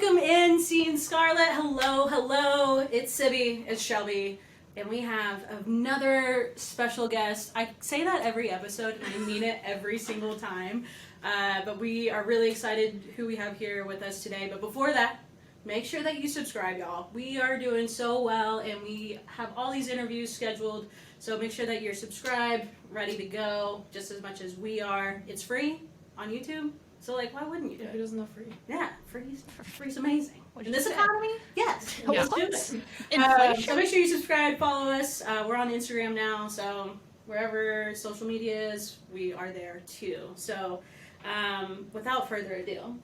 welcome in, Seeing Scarlet. Hello. It's Sibby, it's Shelby, and we have another special guest. I say that every episode, and I mean it every single time. But we are really excited who we have here with us today. But before that, make sure that you subscribe, y'all. We are doing so well, and we have all these interviews scheduled. So make sure that you're subscribed, ready to go, just as much as we are. It's free on YouTube. So, like, why wouldn't you do it? Who doesn't love free? Yeah, free's amazing. What'd In you this say? economy, yes. Yeah. Let's do it. Inflation. So make sure you subscribe, follow us. We're on Instagram now, so wherever social media is, we are there too. So, without further ado,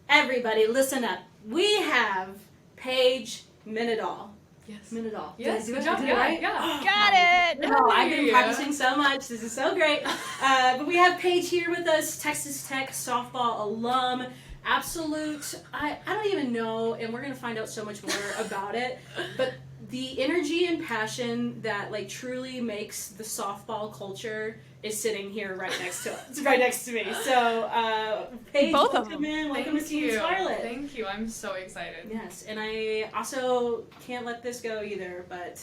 everybody listen up. We have Page Mindedahl. Yes. Mindedahl. Yes, Did I good do it? job. Did I do it Yeah, right? yeah. Got it! No, I've been Yeah. practicing so much. This is so great. But we have Paige here with us, Texas Tech softball alum. Absolute, I don't even know, and we're going to find out so much more about it. But the energy and passion that, like, truly makes the softball culture is sitting here right next to us, right next to me. So, Paige, Both of welcome in. Welcome Thank to Seeing you. Scarlet. Thank you. I'm so excited. Yes, and I also can't let this go either, but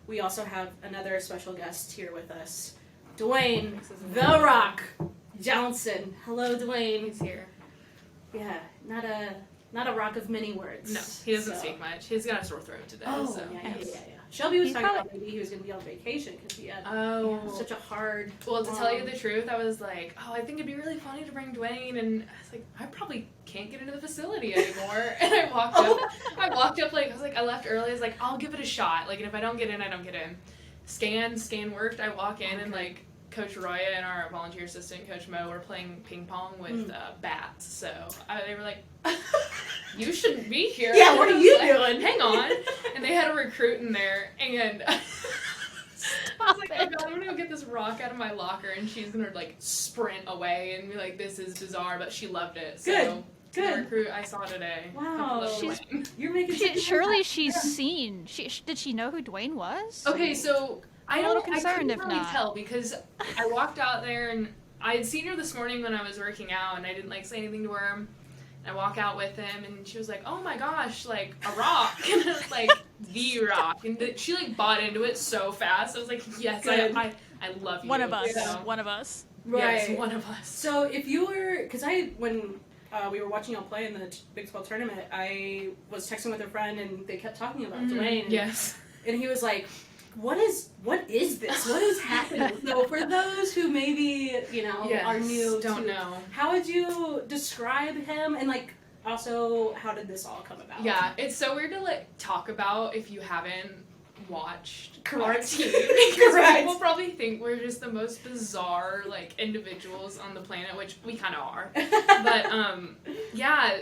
we also have another special guest here with us, Dwayne the Rock Johnson. Hello, Dwayne. He's here. Yeah, not a rock of many words. No, he doesn't so. speak much. He's got a sore throat today. Oh, so. yeah. Shelby was He's talking probably- about maybe he was going to be on vacation because he had such a hard. Well, to tell you the truth, I was like, I think it'd be really funny to bring Dwayne, and I was like, I probably can't get into the facility anymore. And I walked up, like, I was like, I left early. I was like, I'll give it a shot. Like, and if I don't get in, I don't get in. Scan worked. I walk in, and like, Coach Roya and our volunteer assistant, Coach Mo, were playing ping pong with bats. So they were like, you shouldn't be here. Yeah, And what I are was you like, doing? Hang on. And they had a recruit in there, and I was like, oh God, I'm gonna go get this rock out of my locker, and she's gonna like sprint away and be like, this is bizarre, but she loved it. So the Good. recruit I saw today. Wow. Loved She's- Dwayne. You're making such a Surely impact. she's Yeah. seen. Did she know who Dwayne was? Okay, so I I'm a little couldn't concerned if really not. tell because I walked out there and I had seen her this morning when I was working out, and I didn't like say anything to her. And I walk out with him, and she was like, "Oh my gosh, like a rock!" And I was like, "The rock!" And she like bought into it so fast. I was like, "Yes, Good. I love you." One of us. So, One of us. Right. Yes, one of us. So if you were, because when we were watching y'all play in the Big 12 tournament, I was texting with a friend and they kept talking about Dwayne. And, Yes. and he was like, what is this? What is happening? So for those who maybe, are new don't to, know. how would you describe him? And like, also, how did this all come about? Yeah, it's so weird to like talk about if you haven't watched our Correct. team because Correct. people probably think we're just the most bizarre like individuals on the planet, which we kind of are. But yeah,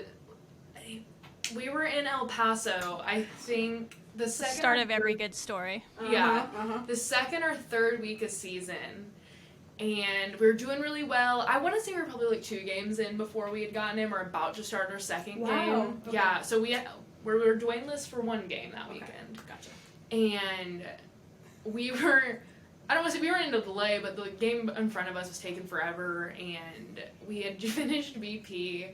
we were in El Paso. I think the second Start or of every good story. Yeah. Uh-huh. the second or third week of season, and we were doing really well. I want to say we were probably like 2 games in before we had gotten him, or about to start our second Wow. game. Okay. Yeah, so we were Dwayne-less for 1 game that Okay. weekend. Gotcha. And we were, I don't want to say we were in a delay, but the game in front of us was taking forever, and we had finished BP,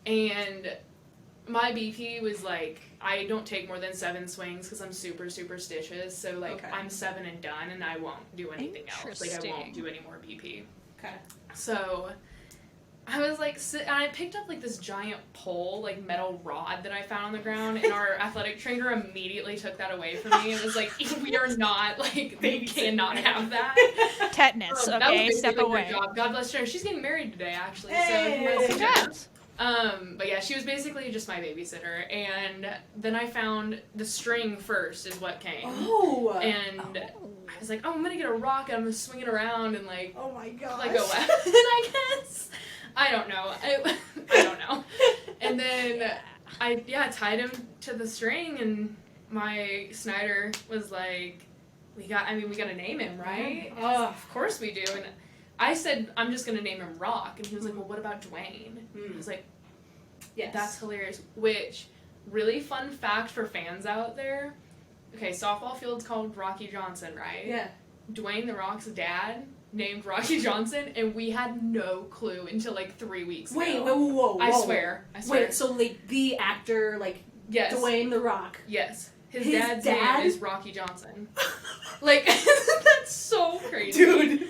and my BP was like, I don't take more than 7 swings because I'm super superstitious, so like Okay. I'm 7 and done, and I won't do anything else. Like I won't Interesting. do any more BP. Okay. So I was like, and I picked up like this giant pole, like metal rod that I found on the ground, and our athletic trainer immediately took that away from me and was like, we are not, like, we cannot have that. Tetanus. That was Okay, step basically her away. job. God bless her. She's getting married today, actually. Hey! So Congrats. but yeah, she was basically just my babysitter, and then I found the string first is what came. Oh. And I was like, oh, I'm gonna get a rock and I'm gonna swing it around and like Oh my gosh. like go left, I guess. I don't know. I don't know. And then I tied him to the string, and my Snyder was like, we gotta name him, right? And I was like, of course we do. And I said, I'm just gonna name him Rock, and he was like, well, what about Dwayne? I was like, Yes. that's hilarious. Which, really fun fact for fans out there. Okay, softball field's called Rocky Johnson, right? Yeah. Dwayne the Rock's dad named Rocky Johnson, and we had no clue until like 3 weeks ago. Wait, whoa. I swear. Wait, so like the actor, like Yes. Dwayne the Rock. Yes. His His dad's dad? name is Rocky Johnson. Like, that's so crazy. Dude.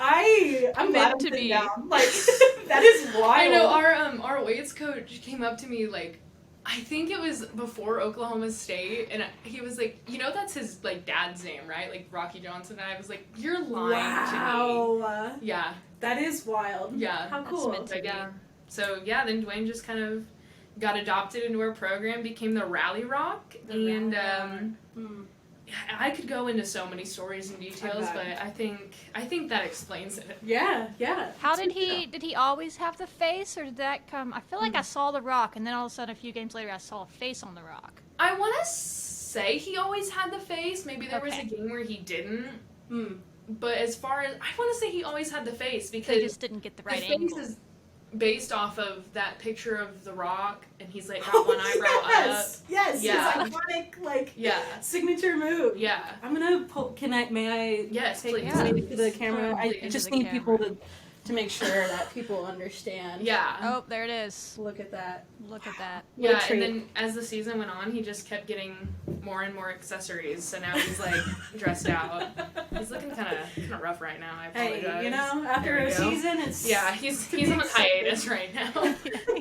I'm glad Meant I'm to sitting be. down. Like, that is wild. I know, our weights coach came up to me, like, I think it was before Oklahoma State, and he was like, you know that's his, like, dad's name, right? Like, Rocky Johnson. And I was like, you're lying to me. Wow. Yeah. That is wild. Yeah. How That's cool. meant to But be. yeah. So, yeah, then Dwayne just kind of got adopted into our program, became the Rally Rock, and I could go into so many stories and details, I but bet. I think that explains it. Yeah. How did he always have the face, or did that come? I feel like I saw The Rock, and then all of a sudden, a few games later, I saw a face on The Rock. I want to say he always had the face. Maybe there was a Okay. game where he didn't. Mm. But as far as I want to say, he always had the face They because just didn't get the the right face angle. is based off of that picture of The Rock, and he's like got one eyebrow up. Yes. Yeah. His iconic, like, Yeah, signature move. yeah. I'm gonna pull. May I? Yes, take please. this to the camera? Totally I into just the need people camera. to make sure that people understand. Yeah. Oh, there it is. Look at that. Look at that. What a Yeah, treat. and then as the season went on, he just kept getting more and more accessories. So now he's like dressed out. He's looking kind of rough right now. I apologize. Hey, you know, after There we a go. season, it's Yeah, he's on hiatus right now.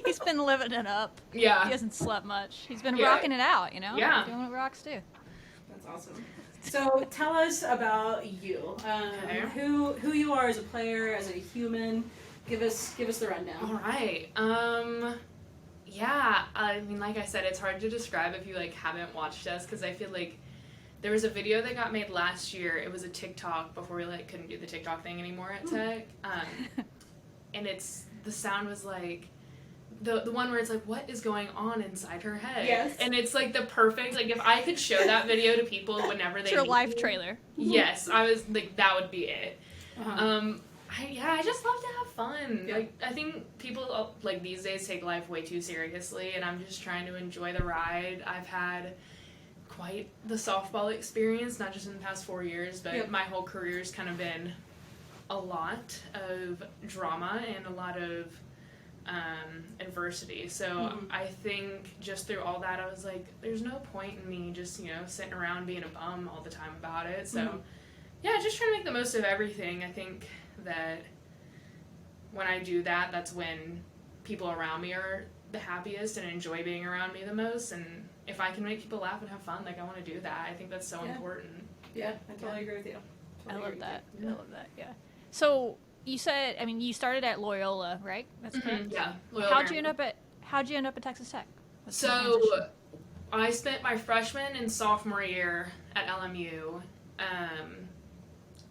He's been living it up. He Yeah. hasn't slept much. He's been Yeah. rocking it out, you know? Yeah. Doing what rocks do. That's awesome. So tell us about you. Okay. Who you are as a player, as a human. Give us the rundown. All right. Yeah. I mean, like I said, it's hard to describe if you like haven't watched us because I feel like there was a video that got made last year. It was a TikTok before we like couldn't do the TikTok thing anymore at Tech. And the sound was like the one where it's like, what is going on inside her head? Yes. And it's like the perfect, like if I could show that video to people whenever they It's your meet life me, trailer. yes, I was like, that would be it. Uh-huh. I just love to have fun. Yeah. Like, I think people, like, these days take life way too seriously, and I'm just trying to enjoy the ride. I've had quite the softball experience, not just in the past 4 years, but Yep. my whole career's kind of been a lot of drama and a lot of adversity. So Mhm. I think just through all that, I was like, there's no point in me just, sitting around being a bum all the time about it. So, Mhm. yeah, just trying to make the most of everything. I think that when I do that, that's when people around me are the happiest and enjoy being around me the most. And if I can make people laugh and have fun, like, I want to do that. I think that's so Yeah. important. Yeah, I totally agree with you. I Totally love agree that. with you. I love that, yeah. So, you said, I mean, you started at Loyola, right? That's correct? Yeah. How'd you end up at Texas Tech? What's the transition? So, I spent my freshman and sophomore year at LMU.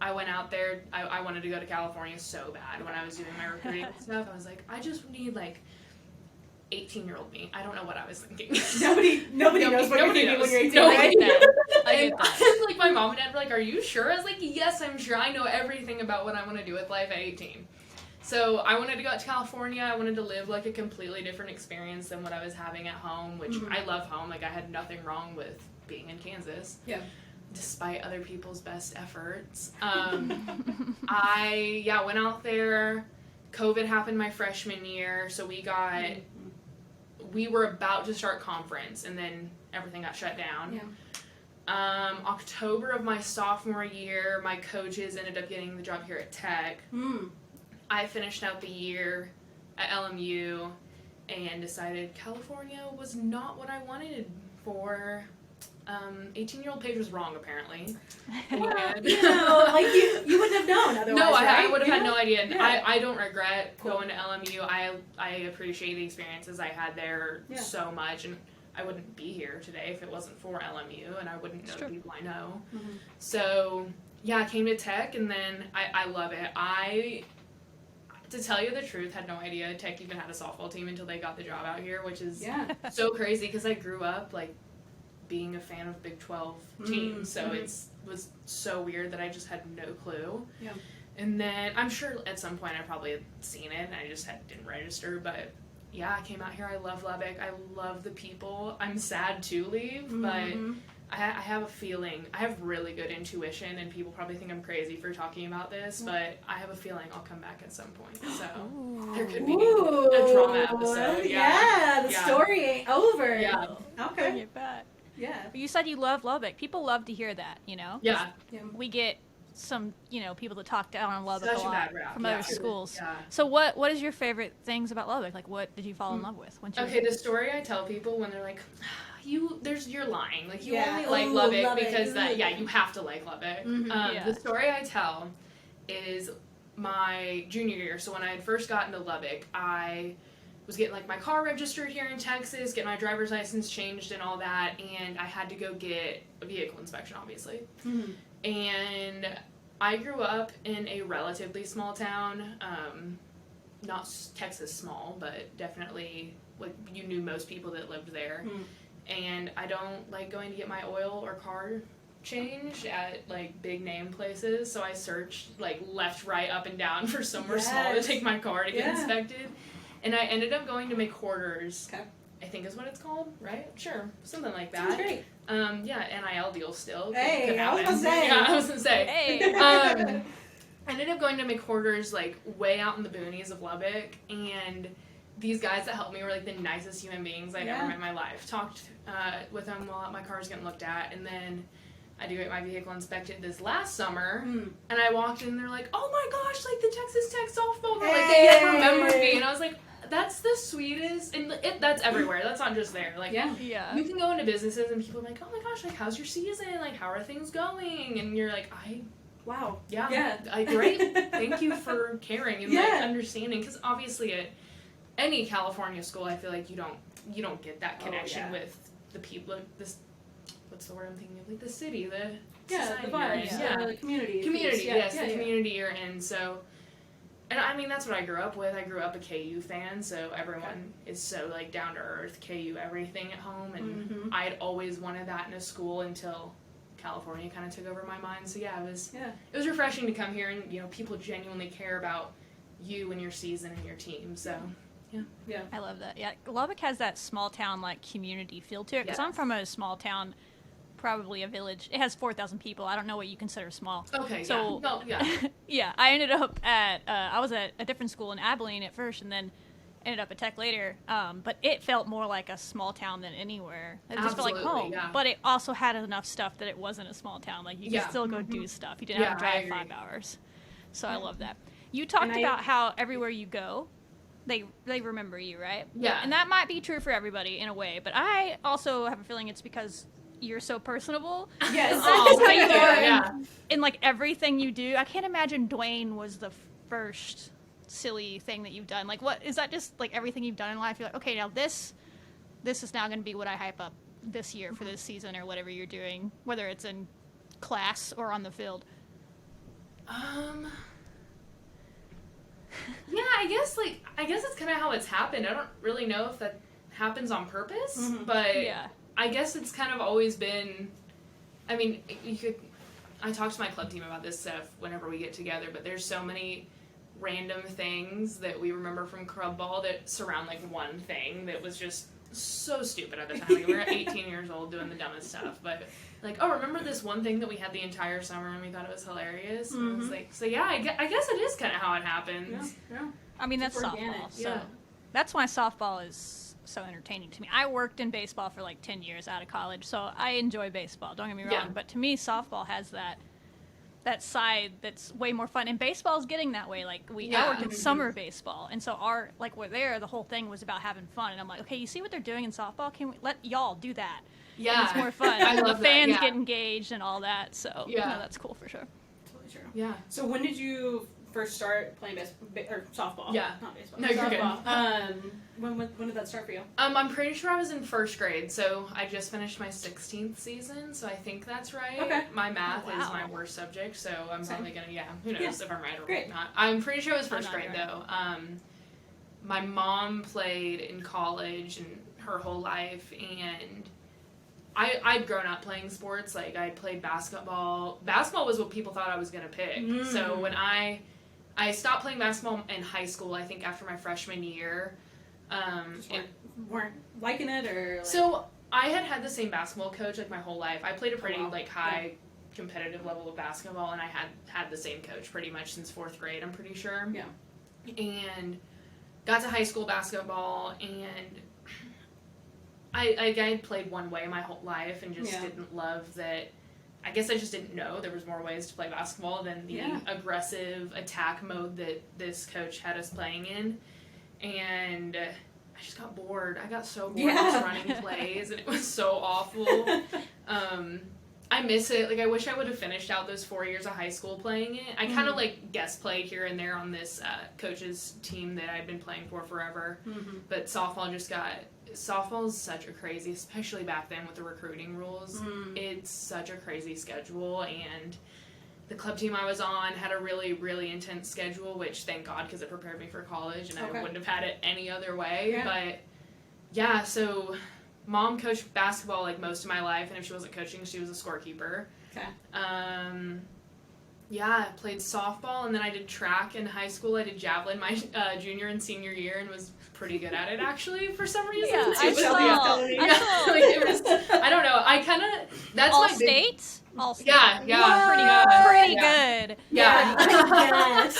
I went out there. I wanted to go to California so bad when I was doing my recruiting stuff. I was like, I just need, like, 18-year-old me. I don't know what I was thinking. Nobody knows what you're nobody thinking when knows. you're 18, Nobody right? knows. I get And that. like, my mom and dad were like, are you sure? I was like, yes, I'm sure. I know everything about what I want to do with life at 18. So I wanted to go out to California. I wanted to live, like, a completely different experience than what I was having at home, which Mhm. I love home. Like, I had nothing wrong with being in Kansas. Yeah. Despite other people's best efforts. I went out there. COVID happened my freshman year, so we were about to start conference, and then everything got shut down. Yeah. October of my sophomore year, my coaches ended up getting the job here at Tech. Mm. I finished out the year at LMU and decided California was not what I wanted for 18-year-old Paige was wrong, apparently. And Like you wouldn't have known otherwise. no, I right? would have You had know? no idea. And Yeah. I don't regret Cool. going to LMU. I appreciate the experiences I had there Yeah. so much, and I wouldn't be here today if it wasn't for LMU, and I wouldn't know It's the true. people I know. Mhm. So, yeah, I came to Tech, and then I love it. To tell you the truth, had no idea Tech even had a softball team until they got the job out here, which is Yeah. so crazy because I grew up, like, being a fan of Big 12 teams, so Mhm. it was so weird that I just had no clue. Yeah. And then I'm sure at some point I probably had seen it and I just didn't register, but yeah, I came out here. I love Lubbock. I love the people. I'm sad to leave, Mhm. I have a feeling, I have really good intuition, and people probably think I'm crazy for talking about this, but I have a feeling I'll come back at some point. So there could be a drama episode. Yeah, the story ain't over. Yeah. Okay. Bring it back. Yeah. You said you love Lubbock. People love to hear that, you know? Yeah. We get some, people that talk down on Lubbock Such a a lot bad rap. from other schools. Yeah. So what is your favorite things about Lubbock? Like, what did you fall in love with? Okay, the story I tell people when they're like, you're lying. Like, you only Yeah. like Ooh, Lubbock Lubbock. because you have to like Lubbock. The story I tell is my junior year. So when I had first gotten to Lubbock, I was getting like my car registered here in Texas, get my driver's license changed and all that, and I had to go get a vehicle inspection, obviously. And I grew up in a relatively small town, not Texas small, but definitely like you knew most people that lived there. And I don't like going to get my oil or car changed at like big name places, so I searched like left, right, up, and down for somewhere small to take my car to get inspected. And I ended up going to McHorder's, I think is what it's called, right? Sure, something like that. Sounds great. NIL deal still. Hey, I was gonna say. Yeah, I was gonna say. Hey. I ended up going to McHorder's like way out in the boonies of Lubbock, and these guys that helped me were like the nicest human beings I'd ever met in my life. Talked with them while my car was getting looked at, and then I had to get my vehicle inspected this last summer, and I walked in and they're like, oh my gosh, like the Texas Tech softball, like they had remembered me, and I was like, that's the sweetest, and that's everywhere, that's not just there, like, you can go into businesses and people are like, oh my gosh, like, how's your season, like, how are things going, and you're like, great, thank you for caring and like understanding, because obviously at any California school, I feel like you don't get that connection with the people, what's the word I'm thinking of, like the city, the society the vibes, the community, the community you're in, so. And I mean, that's what I grew up with. I grew up a KU fan, so everyone is so, like, down to earth, KU everything at home, and I had always wanted that in a school until California kind of took over my mind. So, it was refreshing to come here, and, people genuinely care about you and your season and your team, so, yeah. I love that. Yeah, Lubbock has that small town, like, community feel to it, because I'm from a small town, probably a village. It has 4,000 people. I don't know what you consider small. Okay, so, yeah. I ended up at, I was at a different school in Abilene at first, and then ended up at Tech later. But it felt more like a small town than anywhere. It just felt like home. Yeah. But it also had enough stuff that it wasn't a small town. Like, you could still go do stuff. You didn't have to drive 5 hours. So I love that. You talked about how everywhere you go, they remember you, right? Yeah. And that might be true for everybody in a way, but I also have a feeling it's because you're so personable. Yes. In like everything you do. I can't imagine Dwayne was the first silly thing that you've done. Like, what is that? Just like everything you've done in life, you're like, okay, now this is now going to be what I hype up this year for this season or whatever you're doing, whether it's in class or on the field. Yeah, I guess it's kind of how it's happened. I don't really know if that happens on purpose, but I guess it's kind of always been, I mean, I talk to my club team about this stuff whenever we get together, but there's so many random things that we remember from club ball that surround like one thing that was just so stupid at the time. Like, we were 18 years old doing the dumbest stuff, but like, oh, remember this one thing that we had the entire summer and we thought it was hilarious? And it was like, so yeah, I guess it is kind of how it happens. Yeah. I mean, that's softball, so that's why softball is so entertaining to me. I worked in baseball for like 10 years out of college, so I enjoy baseball, don't get me wrong, but to me softball has that side that's way more fun, and baseball's getting that way. Like, I worked in summer baseball, and so we're there, the whole thing was about having fun, and I'm like, okay, you see what they're doing in softball? Can we let y'all do that? Yeah. And it's more fun. I love the fans that, get engaged and all that, so no, that's cool for sure. Totally true. Yeah. So when did you first start playing or softball? Yeah. Not baseball. No, you're softball. When did that start for you? I'm pretty sure I was in first grade, so I just finished my 16th season, so I think that's right. Okay. My math is my worst subject, so I'm probably gonna, who knows if I'm right or Great. not. I'm pretty sure it was first grade, though. My mom played in college and her whole life, and I'd grown up playing sports. Like, I played basketball. Basketball was what people thought I was gonna pick. So when I stopped playing basketball in high school, I think after my freshman year. Weren't liking it, or like... So I had the same basketball coach like my whole life. I played a pretty like high competitive level of basketball, and I had the same coach pretty much since 4th grade, I'm pretty sure. Yeah. And got to high school basketball, and I had played one way my whole life and just didn't love that. I guess I just didn't know there was more ways to play basketball than the aggressive attack mode that this coach had us playing in. And I just got bored. I got so bored just running plays, and it was so awful. I miss it. Like, I wish I would have finished out those 4 years of high school playing it. I kind of, like, guest played here and there on this coach's team that I'd been playing for forever. But softball is such a crazy, especially back then with the recruiting rules. It's such a crazy schedule, and the club team I was on had a really, really intense schedule, which thank God, because it prepared me for college, and I wouldn't have had it any other way. But yeah, so Mom coached basketball like most of my life, and if she wasn't coaching, she was a scorekeeper. Okay. Yeah, I played softball, and then I did track in high school. I did javelin my junior and senior year, and was pretty good at it, actually, for some reason. Yeah, I saw. Like, it was, I don't know, I kind of, that's all my states? All states. Yeah, pretty good. Yeah. Yes.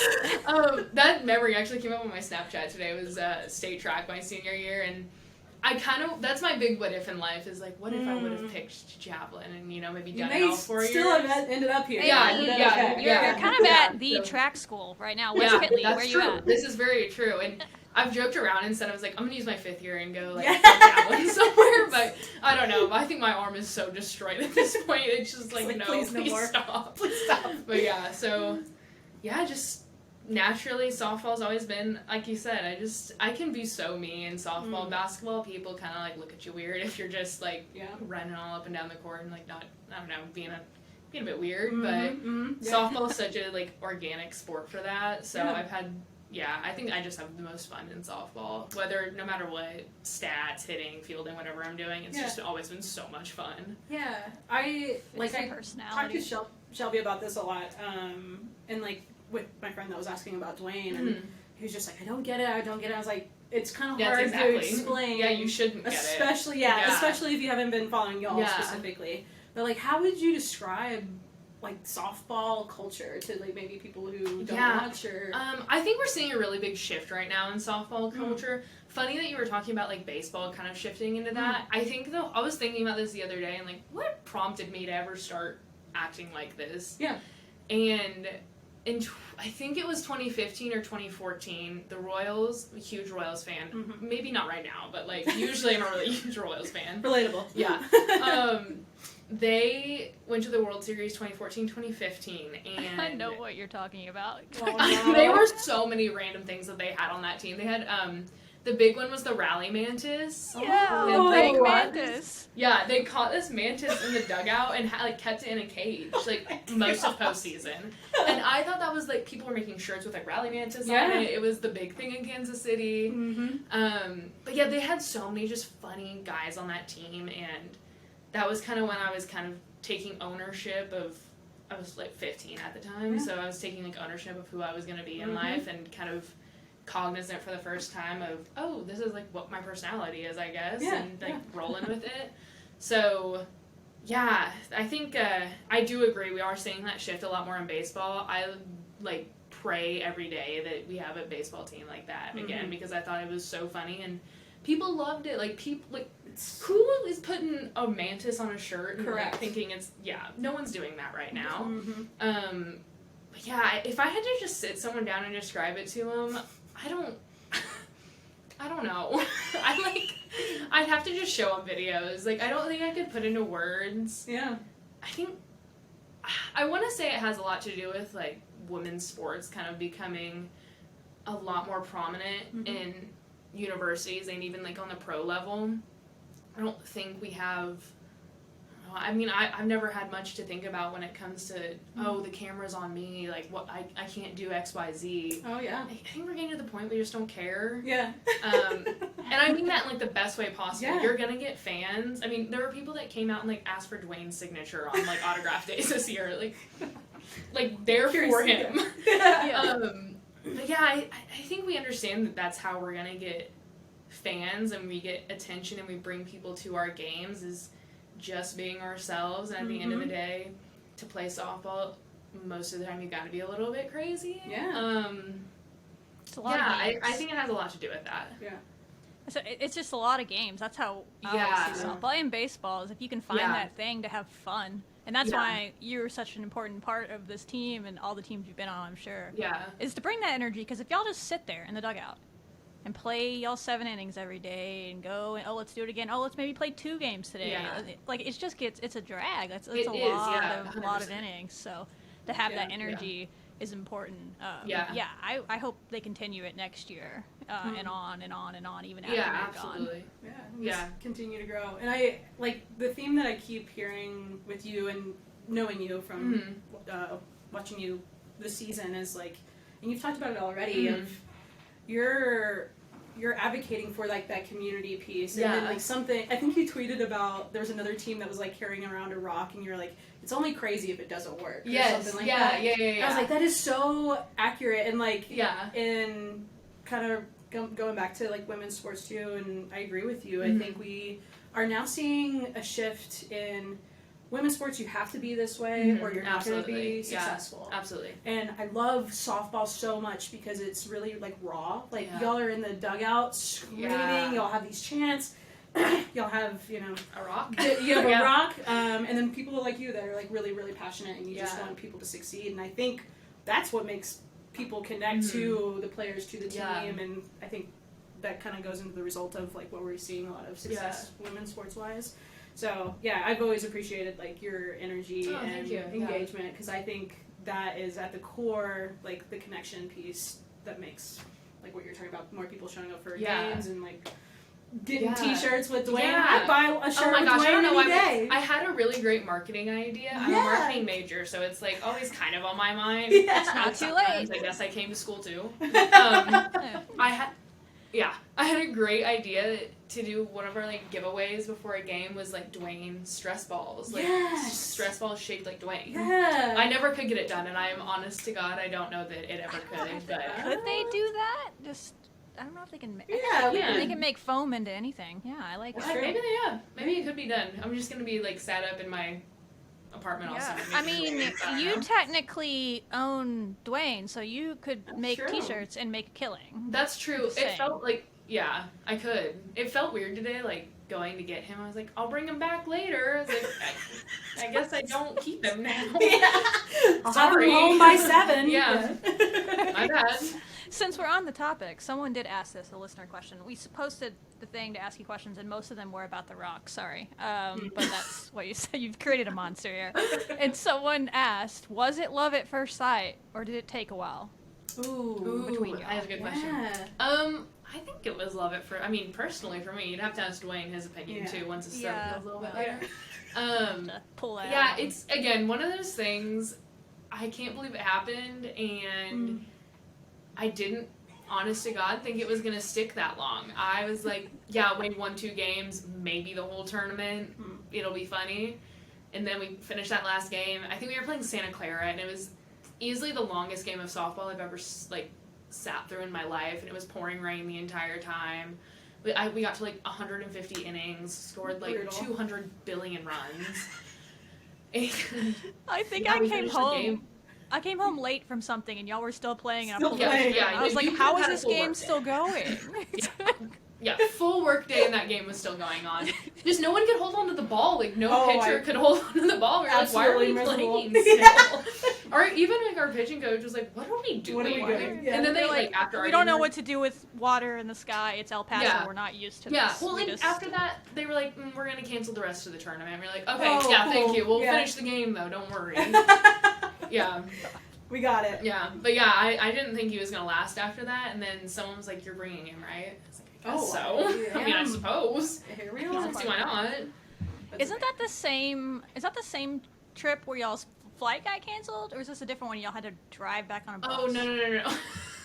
That memory actually came up on my Snapchat today. It was state track my senior year, and I kind of, that's my big what if in life, is like, what if I would have picked javelin and, you know, maybe done it all 4 years? Still have ended up here. You're kind of at the track school right now. West Pitley, where you at? This is very true. And I've joked around and said, I was like, I'm going to use my 5th year and go, like, javelin somewhere. But I don't know. I think my arm is so destroyed at this point. It's just like, no, please stop. Please stop. But yeah, so, yeah, just naturally, softball's always been, like you said, I can be so mean in softball. Basketball, people kind of, like, look at you weird if you're just, like, running all up and down the court and, like, not, I don't know, being a bit weird. But softball's such a, like, organic sport for that. So I've had, I think I just have the most fun in softball. No matter what, stats, hitting, fielding, whatever I'm doing, it's just always been so much fun. Yeah. I personality. talked to Shelby about this a lot, and, like, with my friend that was asking about Dwayne, and he was just like, I don't get it. I was like, it's kind of hard to explain. Yeah, you shouldn't get especially, it. Especially if you haven't been following y'all specifically. But, like, how would you describe, like, softball culture to, like, maybe people who don't watch or... I think we're seeing a really big shift right now in softball culture. Funny that you were talking about, like, baseball kind of shifting into that. I think, though, I was thinking about this the other day, and, like, what prompted me to ever start acting like this? Yeah. And I think it was 2015 or 2014, the Royals, a huge Royals fan, maybe not right now, but, like, usually I'm a really huge Royals fan. Relatable. Yeah. They went to the World Series 2014, 2015, and... I know what you're talking about. There were so many random things that they had on that team. They had, the big one was the rally mantis. Yeah, big mantis. Yeah, they caught this mantis in the dugout and kept it in a cage, like, most of postseason. And I thought that was, like, people were making shirts with, like, rally mantis on it. It was the big thing in Kansas City. But yeah, they had so many just funny guys on that team, and that was kind of when I was kind of taking ownership of, I was, like, 15 at the time, so I was taking, like, ownership of who I was going to be in life, and kind of cognizant for the first time of, oh, this is, like, what my personality is, I guess, and, like, rolling with it. So, yeah, I think I do agree. We are seeing that shift a lot more in baseball. I, like, pray every day that we have a baseball team like that again, because I thought it was so funny, and people loved it. Like, people, like, who is putting a mantis on a shirt and, like, thinking it's, no one's doing that right now. But yeah, if I had to just sit someone down and describe it to them, I don't know. I'd have to just show them videos. Like, I don't think I could put into words. Yeah. I want to say it has a lot to do with, like, women's sports kind of becoming a lot more prominent in universities and even, like, on the pro level. I don't think we have... I mean, I've never had much to think about when it comes to, the camera's on me, like, what I can't do X, Y, Z. Oh, yeah. I think we're getting to the point where we just don't care. Yeah. And I mean that in, like, the best way possible. Yeah. You're gonna get fans. I mean, there were people that came out and, like, asked for Dwayne's signature on, like, autograph days this year. Like they're for him. Yeah. But yeah, I think we understand that that's how we're gonna get fans and we get attention and we bring people to our games is just being ourselves. And at the end of the day, to play softball, most of the time you got to be a little bit crazy. Yeah. It's a lot of games. I think it has a lot to do with that. Yeah. So it's just a lot of games. That's how I always see softball and baseball is if you can find that thing to have fun. And that's why you're such an important part of this team and all the teams you've been on, I'm sure. Yeah. Is to bring that energy, because if y'all just sit there in the dugout and play y'all 7 innings every day and go and, let's do it again. Let's maybe play 2 games today. Yeah. Like, it's a drag. It's It a is, lot of innings. So to have that energy is important. I hope they continue it next year and on and on and on, even after you're absolutely. gone. Just continue to grow. And I like the theme that I keep hearing with you and knowing you from watching you this season is like, and you've talked about it already, of you're advocating for like that community piece. And then like something, I think you tweeted about, there was another team that was like carrying around a rock and you're like, it's only crazy if it doesn't work. Or something like that. Yeah. I was like, that is so accurate. And like, in kind of going back to like women's sports too, and I agree with you. I think we are now seeing a shift in women's sports. You have to be this way or you're not going to be successful. Absolutely. And I love softball so much because it's really like raw. Like y'all are in the dugout screaming. Y'all have these chants. Y'all have, a rock. You have a rock. And then people like you that are like really, really passionate and you just want people to succeed. And I think that's what makes people connect to the players, to the team. And I think that kind of goes into the result of like what we're seeing a lot of success women's sports wise. So I've always appreciated like your energy and engagement because I think that is at the core, like the connection piece that makes like what you're talking about, more people showing up for games and like getting T-shirts with Dwayne. I'd buy a shirt with Dwayne any day. I had a really great marketing idea. I'm a marketing major, so it's like always kind of on my mind. It's not too late. I guess I came to school too. I had a great idea to do one of our like giveaways before a game was like Dwayne stress balls. Like stress balls shaped like Dwayne. Yeah. I never could get it done, and I am honest to God, I don't know that it ever could. But could they do that? I don't know if they can. They can make foam into anything. Yeah, I like it. Maybe it could be done. I'm just gonna be like sat up in my apartment all summer. I mean, you technically own Dwayne, so you could make T-shirts and make a killing. That's true. It felt like I could. It felt weird today, like going to get him. I was like, I'll bring him back later. I was like, I guess I don't keep him now. I'll have him home by 7. My bad. Since we're on the topic, someone did ask this, a listener question. We posted the thing to ask you questions, and most of them were about The Rock. Sorry. But that's what you said. You've created a monster here. And someone asked, was it love at first sight, or did it take a while? Ooh, between y'all? That's a good question. I think it was love at first. I mean, personally for me, you'd have to ask Dwayne his opinion too once it feels a little bit better. Pull that out. It's again one of those things. I can't believe it happened, and I didn't, honest to God, think it was going to stick that long. I was like, win 1-2 games, maybe the whole tournament, it'll be funny. And then we finished that last game. I think we were playing Santa Clara, and it was easily the longest game of softball I've ever, sat through in my life, and it was pouring rain the entire time. We got to, 150 innings, scored, 200 billion runs. And, I think I came home. I came home late from something, and y'all were still playing. And I was like, how is this game still going? Full work day, and that game was still going on. Just no one could hold on to the ball. No pitcher could hold on to the ball. We were like, why are we playing still? Or even our pitching coach was like, what are we doing? What are we doing? And then they after we don't know what to do with water in the sky. It's El Paso. We're not used to this. Yeah, well, after that, they were like, we're going to cancel the rest of the tournament. We were like, okay, thank you. We'll finish the game, though. Don't worry. Yeah. We got it. Yeah, but I didn't think he was going to last after that, and then someone was like, you're bringing him, right? I was like, I mean, I suppose. Here we are. See, why not? Isn't that the same? Is that the same trip where y'all's flight got canceled, or is this a different one? Y'all had to drive back on a bus. Oh no!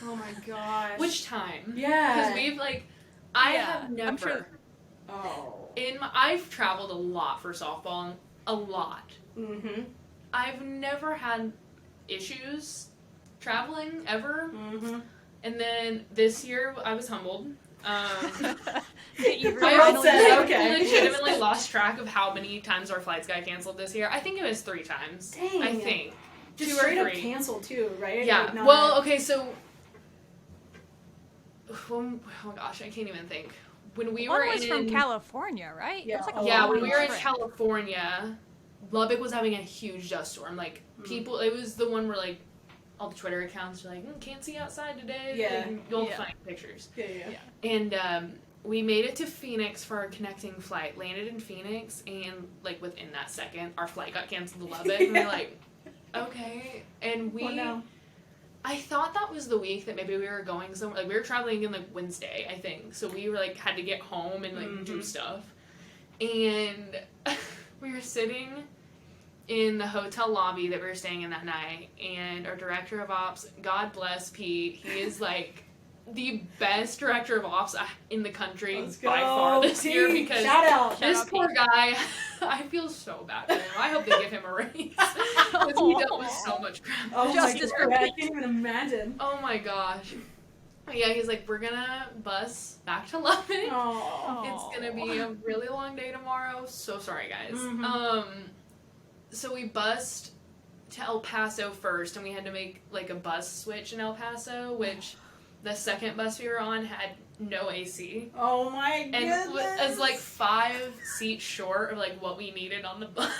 Oh my gosh. Which time? Yeah. Because we've I have never. I'm sure. I've traveled a lot for softball, a lot. Mm-hmm. I've never had issues traveling ever. Mm-hmm. And then this year I was humbled. I legitimately lost track of how many times our flights got canceled this year. I think it was 3 times. Dang. I think. Just 2 straight or up 3. canceled too, right? Yeah. Like, not... Well, okay, so... Oh my gosh, I can't even think. When we were was from California, right? Yeah, when we were in California, Lubbock was having a huge dust storm. Like, people... It was the one where, like, all the Twitter accounts are like, can't see outside today. Yeah. Like, you'll find pictures. Yeah. And we made it to Phoenix for our connecting flight. Landed in Phoenix, and like within that second, our flight got canceled to Lubbock. And we're like, okay. And we, I thought that was the week that maybe we were going somewhere. Like we were traveling in like Wednesday, I think. So we were like had to get home and like do stuff. And we were sitting in the hotel lobby that we were staying in that night, and our director of ops, God bless Pete, he is like the best director of ops in the country by far this year, because this poor guy, I feel so bad for him. I hope they give him a raise, because he dealt with so much crap. Oh Justice for Pete. I can't even imagine. Oh my gosh. Yeah, he's like, we're gonna bus back to Lubbock. It's gonna be a really long day tomorrow. So sorry, guys. So we bussed to El Paso first, and we had to make like a bus switch in El Paso, which the second bus we were on had no AC. Oh my goodness. And was like 5 seats short of like what we needed on the bus.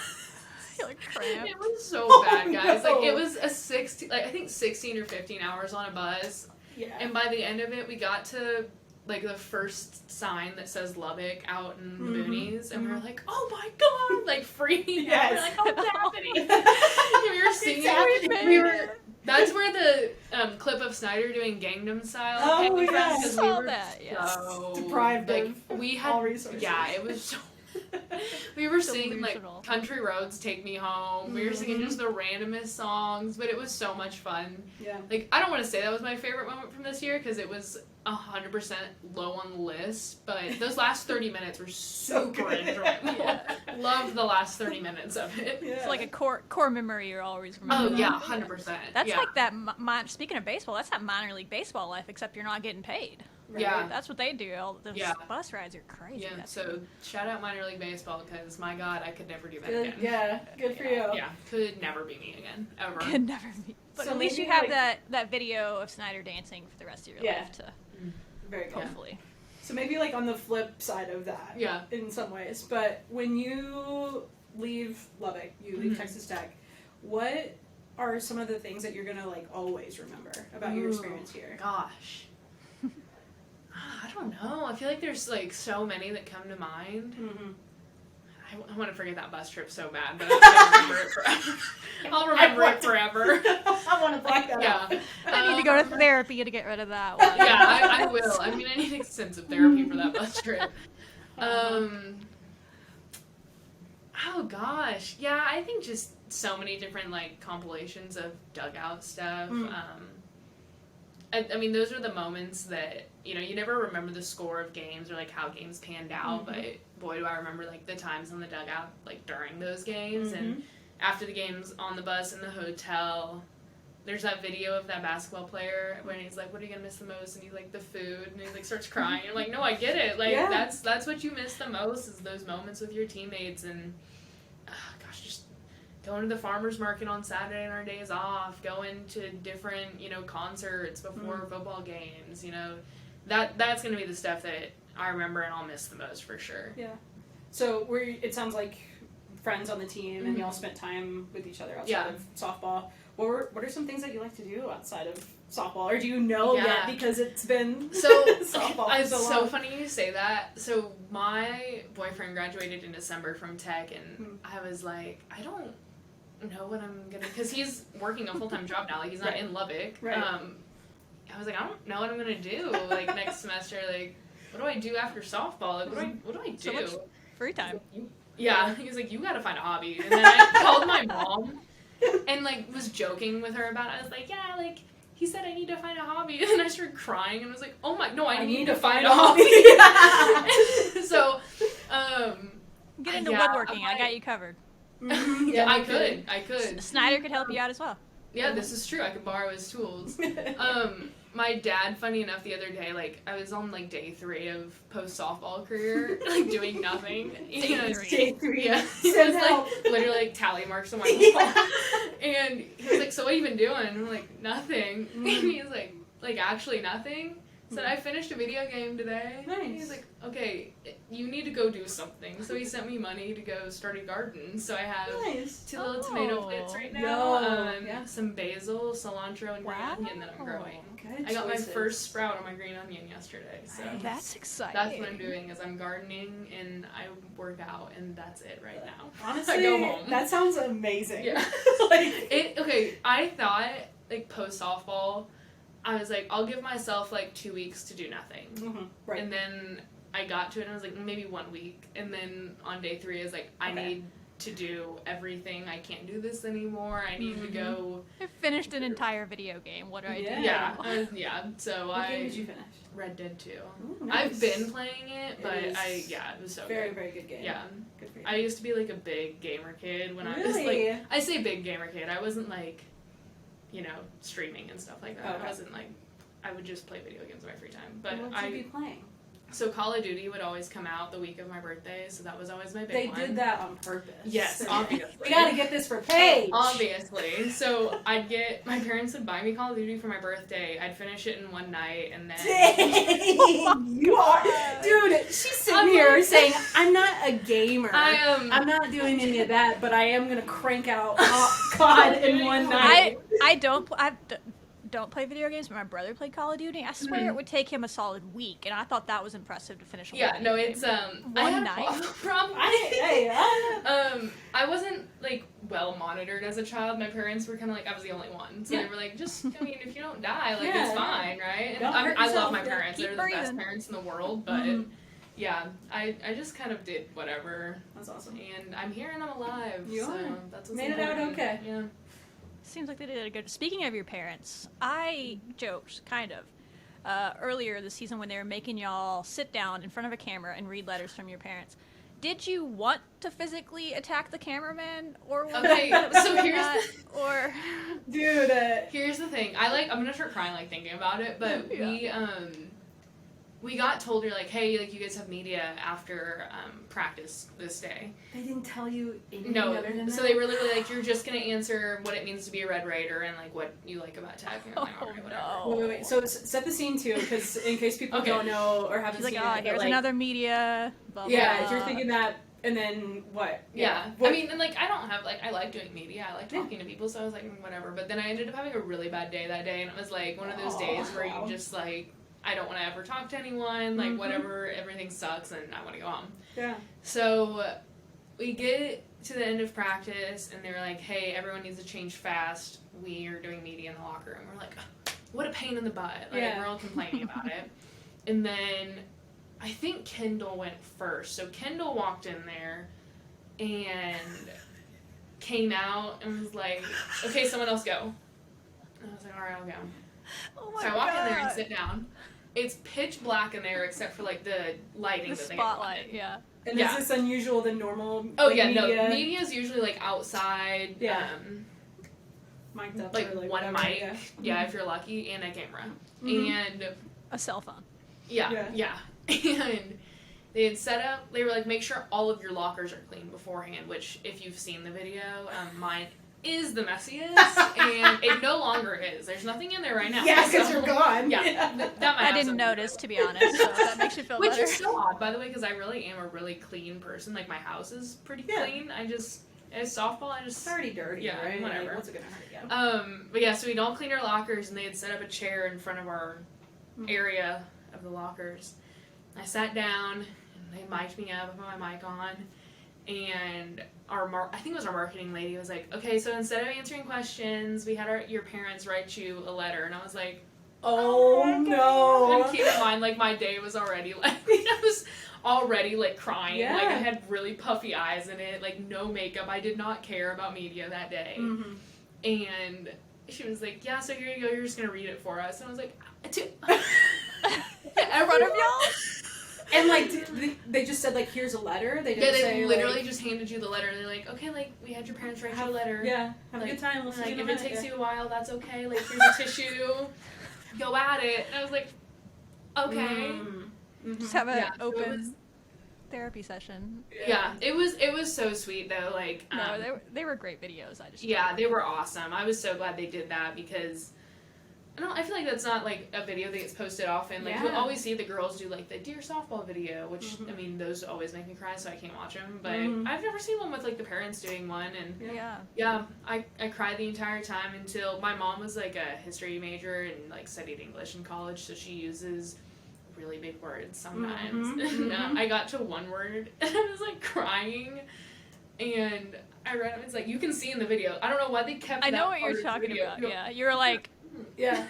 Like cramped. It was so bad, guys. No. Like it was a 16, like I think 16 or 15 hours on a bus. Yeah. And by the end of it, we got to like the first sign that says Lubbock out in the boonies, and we were like, "Oh my god!" Like freaking out. We're like, "Oh, it's happening!" And we were singing. That's where the clip of Snyder doing Gangnam Style came from, because we were so deprived of we had all resources. Yeah, it was so. We were singing like Country Roads Take Me Home. We were singing just the randomest songs, but it was so much fun. Yeah. Like, I don't want to say that was my favorite moment from this year, because it was 100% low on the list, but those last 30 minutes were super enjoyable. Loved the last 30 minutes of it. Yeah. It's like a core memory you're always remember. Oh, yeah, 100%. That's like that, speaking of baseball, that's that minor league baseball life, except you're not getting paid. Right? Yeah. That's what they do. All those bus rides are crazy. Yeah, so shout out minor league baseball, because my god, I could never do that again. Yeah, good for you. Yeah, could never be me again, ever. Could never be. But so at least you have that video of Snyder dancing for the rest of your life to very good. Hopefully. So maybe like on the flip side of that, in some ways. But when you leave Lubbock, you leave Texas Tech, what are some of the things that you're gonna like always remember about your experience here? Gosh. I don't know. I feel like there's like so many that come to mind. I want to forget that bus trip so bad, but I'll remember it forever. I'll remember it forever. I want to black that out. I need to go to therapy to get rid of that one. Yeah, I will. I mean, I need extensive therapy for that bus trip. Oh gosh. Yeah, I think just so many different like compilations of dugout stuff. I mean, those are the moments that, you know, you never remember the score of games or like how games panned out, but boy, do I remember like the times on the dugout, like during those games and after the games on the bus in the hotel. There's that video of that basketball player when he's like, "What are you gonna miss the most?" And he's like, "The food," and he like starts crying. You're like, "No, I get it. Like that's what you miss the most, is those moments with your teammates." And gosh, just going to the farmer's market on Saturday and our days off, going to different, you know, concerts before football games, you know, that's going to be the stuff that I remember and I'll miss the most for sure. Yeah. So it sounds like friends on the team and you all spent time with each other outside of softball. What are some things that you like to do outside of softball? Or do you know yet because it's been softball for It's so long? so funny you say that. So my boyfriend graduated in December from Tech, and I was like, I don't know what I'm gonna, because he's working a full-time job now, like he's not in Lubbock. I was like, I don't know what I'm gonna do like next semester. Like, what do I do after softball? Like, what do I do? So much free time. Yeah, he was like, you gotta find a hobby. And then I called my mom and like was joking with her about it. I was like, yeah, like he said I need to find a hobby, and then I started crying and was like, oh my, no, I need to find a hobby. So get into woodworking. I got you covered. Yeah, I could. Snyder could help you out as well. Yeah, this is true. I could borrow his tools. My dad, funny enough, the other day, like, I was on, like, day 3 of post-softball career, like, doing nothing. Day 3. Yeah. He was, like, literally, like, tally marks on my wall. And he was like, so what have you been doing? I'm like, nothing. And he's like, actually nothing? Said, I finished a video game today. Nice. And he's like, okay, you need to go do something. So he sent me money to go start a garden. So I have 2 little tomato plants right now. Some basil, cilantro, and green onion that I'm growing. Good I got my choices. first sprout on my green onion yesterday. So That's exciting. that's what I'm doing is I'm gardening and I work out and that's it right now. Honestly, I go home. that sounds amazing. Yeah. I thought, like, post-softball, I was like, I'll give myself, like, 2 weeks to do nothing. Mm-hmm. Right. And then I got to it and I was like, maybe 1 week. And then on day 3, I was like, I need to do everything. I can't do this anymore. I need to go. I finished an entire video game. What do I do? Yeah. So What game did you finish? Red Dead 2. Ooh, nice. I've been playing it, but it was so very, good. very good game. Yeah. Good for you. I used to be, like, a big gamer kid when I was, Really? like, I say big gamer kid. I wasn't, like, streaming and stuff like that. Okay. I wasn't, like, I would just play video games in my free time. But what would you be playing? So Call of Duty would always come out the week of my birthday, so that was always my big one. They did that on purpose. Yes, obviously. We gotta get this for Paige. Obviously. So my parents would buy me Call of Duty for my birthday. I'd finish it in one night, and then. Dang, you are, dude. She's sitting here saying, "I'm not a gamer. I'm not doing any of that, but I am gonna crank out COD in one night." I don't play video games, but my brother played Call of Duty. I swear it would take him a solid week, and I thought that was impressive to finish a Yeah, no, it's one night. I wasn't, like, well monitored as a child. My parents were kind of like, I was the only one, so they were like, just, I mean, if you don't die, like, it's fine, right? And I love my parents; they're the best parents in the world. But yeah, I just kind of did whatever. That's awesome. And I'm here and I'm alive. You so are. That's what's Made it out okay. Yeah. Seems like they did a good. Speaking of your parents, I joked kind of earlier this season when they were making y'all sit down in front of a camera and read letters from your parents. Did you want to physically attack the cameraman, or okay? So here's the thing. I'm gonna start crying, like, thinking about it. But we got told, you're like, hey, like, you guys have media after practice this day. They didn't tell you anything No, other than that? so they were literally like, you're just gonna answer what it means to be a Red Raider and, like, what you like about tagging. I'm like, okay, whatever. Wait. So set the scene too, because in case people don't know or haven't She's seen like, it. here's another media. Blah, Yeah, blah. you're thinking that, and then what? Yeah. What? I mean, and, like, I don't have, like, I like doing media. I like talking to people, so I was like, whatever. But then I ended up having a really bad day that day, and it was, like, one of those days where you just, like, I don't want to ever talk to anyone, like, whatever, everything sucks, and I want to go home. Yeah. So we get to the end of practice, and they're like, hey, everyone needs to change fast. We are doing media in the locker room. We're like, what a pain in the butt. Like, we're all complaining about it. And then I think Kendall went first. So Kendall walked in there and came out and was like, okay, someone else go. And I was like, all right, I'll go. Oh my So I walk in there and God. sit down. It's pitch black in there except for, like, the lighting The that they spotlight, had. yeah. And is this unusual than normal? Oh, like, yeah, media? no. Media is usually, like, outside. Yeah. Mic'd up. Like, or, like one whatever, mic. Yeah, if you're lucky, and a camera. Mhm. And A cell phone. yeah. And they had set up, they were like, make sure all of your lockers are clean beforehand, which, if you've seen the video, mine is the messiest, and it no longer is. There's nothing in there right now. Yeah, because you're gone. Yeah. That I didn't notice, to be honest, so that makes you feel Which better. is so odd, by the way, because I really am a really clean person. Like, my house is pretty clean. As softball, It's already dirty, yeah, right? whatever. Like, what's it gonna hurt again? But yeah, so we'd all cleaned our lockers, and they had set up a chair in front of our area of the lockers. I sat down, and they mic'd me up, I put my mic on, and I think it was our marketing lady was like, okay, so instead of answering questions, we had your parents write you a letter, and I was like, oh no. and keep in mind, like, my day was already, like, I was already, like, crying. Yeah. Like, I had really puffy eyes in it, like, no makeup. I did not care about media that day. Mm-hmm. And she was like, yeah, so here you go, you're just gonna read it for us. And I was like, In front of y'all? And, like, they just said, like, here's a letter? They didn't they say, literally like, just handed you the letter. They're like, okay, like, we had your parents write you a letter. Yeah, have like, a good time. We'll see you like, in a if minute. it takes you a while, that's okay. Like, here's a tissue. go at it. And I was like, okay. Just have an So open therapy session. Yeah, it was so sweet though. Like, no, they were great videos. They were awesome. I was so glad they did that because I feel like that's not like a video that gets posted often. Like you always see the girls do like the Dear Softball video, which I mean those always make me cry, so I can't watch them. But I've never seen one with like the parents doing one, and I cried the entire time until my mom was like a history major and like studied English in college, so she uses really big words sometimes. And I got to one word and I was like crying, and I read it. It's like you can see in the video. I don't know why they kept. I know what you're talking about. Yeah, you were like. Yeah.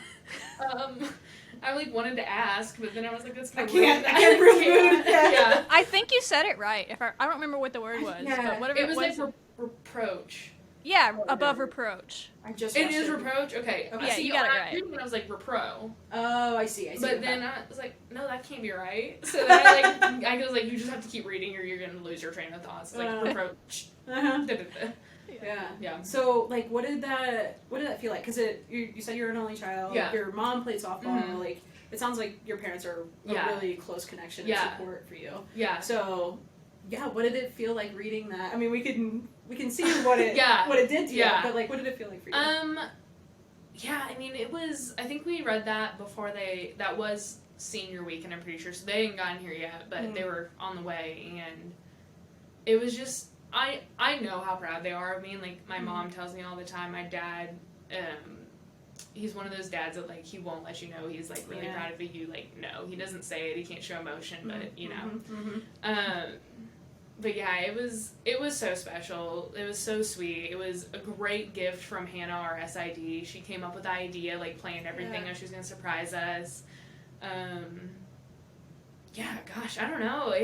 I like wanted to ask, but then I was like, "That's I can't rude. Yeah. I think you said it right. If I don't remember what the word was, but whatever it was like reproach. Yeah, above reproach. It is reproach. Okay. Yeah, you got it right. When I was like repro. Oh, I see. But then I was like, no, that can't be right. So then I was like, you just have to keep reading, or you're gonna lose your train of thoughts. Like reproach. Yeah. So, like, what did that feel like? Because you said you're an only child. Yeah. Your mom played softball. Like, it sounds like your parents are a really close connection and support for you. Yeah. So, what did it feel like reading that? I mean, we can see what it did to you. But like, what did it feel like for you? Yeah. I mean, it was. I think we read that before that was senior week, and I'm pretty sure so they hadn't gotten here yet, but they were on the way, and it was just. I know how proud they are of me, and like my mom tells me all the time. My dad, he's one of those dads that like he won't let you know he's like really proud of you. Like no, he doesn't say it. He can't show emotion, but you know. But yeah, it was so special. It was so sweet. It was a great gift from Hannah, our SID. She came up with the idea, like planned everything how she was gonna surprise us. Gosh, I don't know.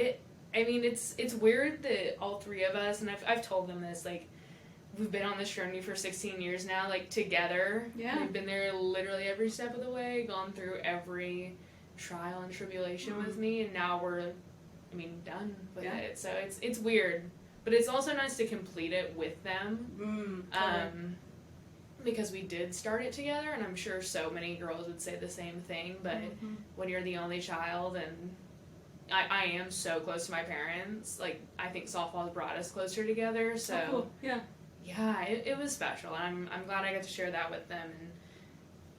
I mean, it's weird that all three of us, and I've told them this, like, we've been on this journey for 16 years now, like, together. Yeah. We've been there literally every step of the way, gone through every trial and tribulation with me, and now we're, done with it. So it's weird. But it's also nice to complete it with them. Because we did start it together, and I'm sure so many girls would say the same thing, but when you're the only child, and I am so close to my parents. Like, I think softball has brought us closer together. So, cool. It was special. And I'm glad I got to share that with them.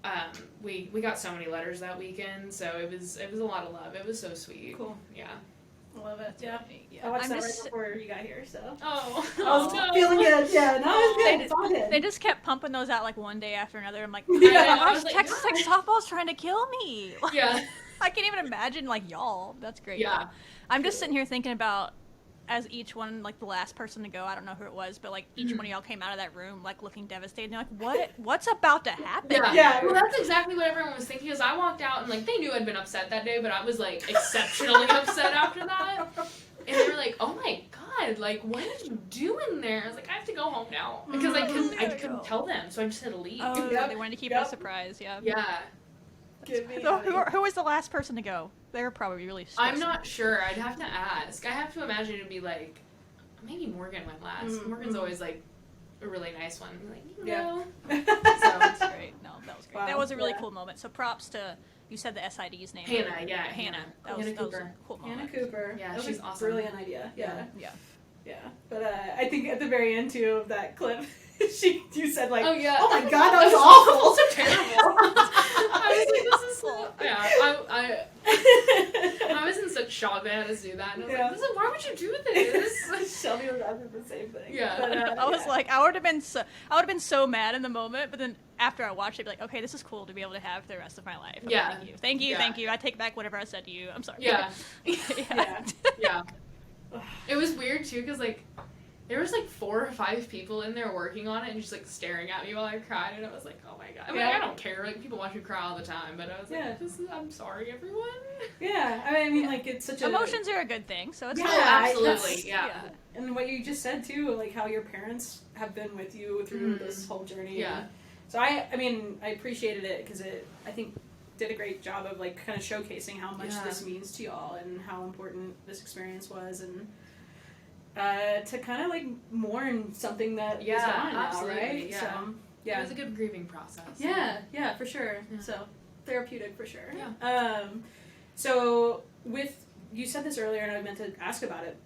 And we got so many letters that weekend. So it was a lot of love. It was so sweet. Cool. Yeah. I love it. Yeah. I watched that right before you got here. So. Oh. I was feeling it. Yeah. No, it was good. They just kept pumping those out like one day after another. I'm like, Texas Tech softball's trying to kill me. Yeah. I can't even imagine, like, y'all. That's great. Yeah. I'm just sitting here thinking about, as each one, like, the last person to go, I don't know who it was, but, like, each one of y'all came out of that room, like, looking devastated. And you're like, what's about to happen? Yeah. Well, that's exactly what everyone was thinking, because I walked out, and, like, they knew I'd been upset that day, but I was, like, exceptionally upset after that. And they were like, oh, my God, like, what did you do in there? I was like, I have to go home now. Because I couldn't tell them, so I just had to leave. Oh, they wanted to keep it a surprise, Yeah. So who was the last person to go? They were probably really stressed. I'm not sure. I'd have to ask. I have to imagine it'd be like, maybe Morgan went last. Morgan's always like a really nice one. Like, you know. So that's great. No, that was great. Wow. That was a really cool moment. So props to, you said the SID's name. Hannah, Hannah. That was a cool moment. Hannah Cooper. Yeah, that she's was awesome. Brilliant idea. Yeah. But I think at the very end too of that clip, you said like, oh my God, that was awful. So terrible. I was like, this is so, I was in such shock that I had to do that, and I was like, why would you do this? Shelby was asking the same thing. Yeah. But, I was like, I would have been so mad in the moment, but then after I watched it, I'd be like, okay, this is cool to be able to have for the rest of my life. Thank you. I take back whatever I said to you. I'm sorry. Yeah. It was weird too, because like, there was like 4 or 5 people in there working on it and just like staring at me while I cried, and I was like, oh my God. I mean, I don't care. Like, people watch me cry all the time, but I was like, I'm sorry, everyone. Yeah. I mean, like, it's such emotions are a good thing, so it's absolutely. And what you just said too, like how your parents have been with you through this whole journey. Yeah. So I appreciated it because I think did a great job of like kind of showcasing how much this means to y'all and how important this experience was, and to kind of like mourn something that is gone now, right? Yeah. So, it was a good grieving process. Yeah, for sure. Yeah. So therapeutic for sure. Yeah. So you said this earlier, and I meant to ask about it.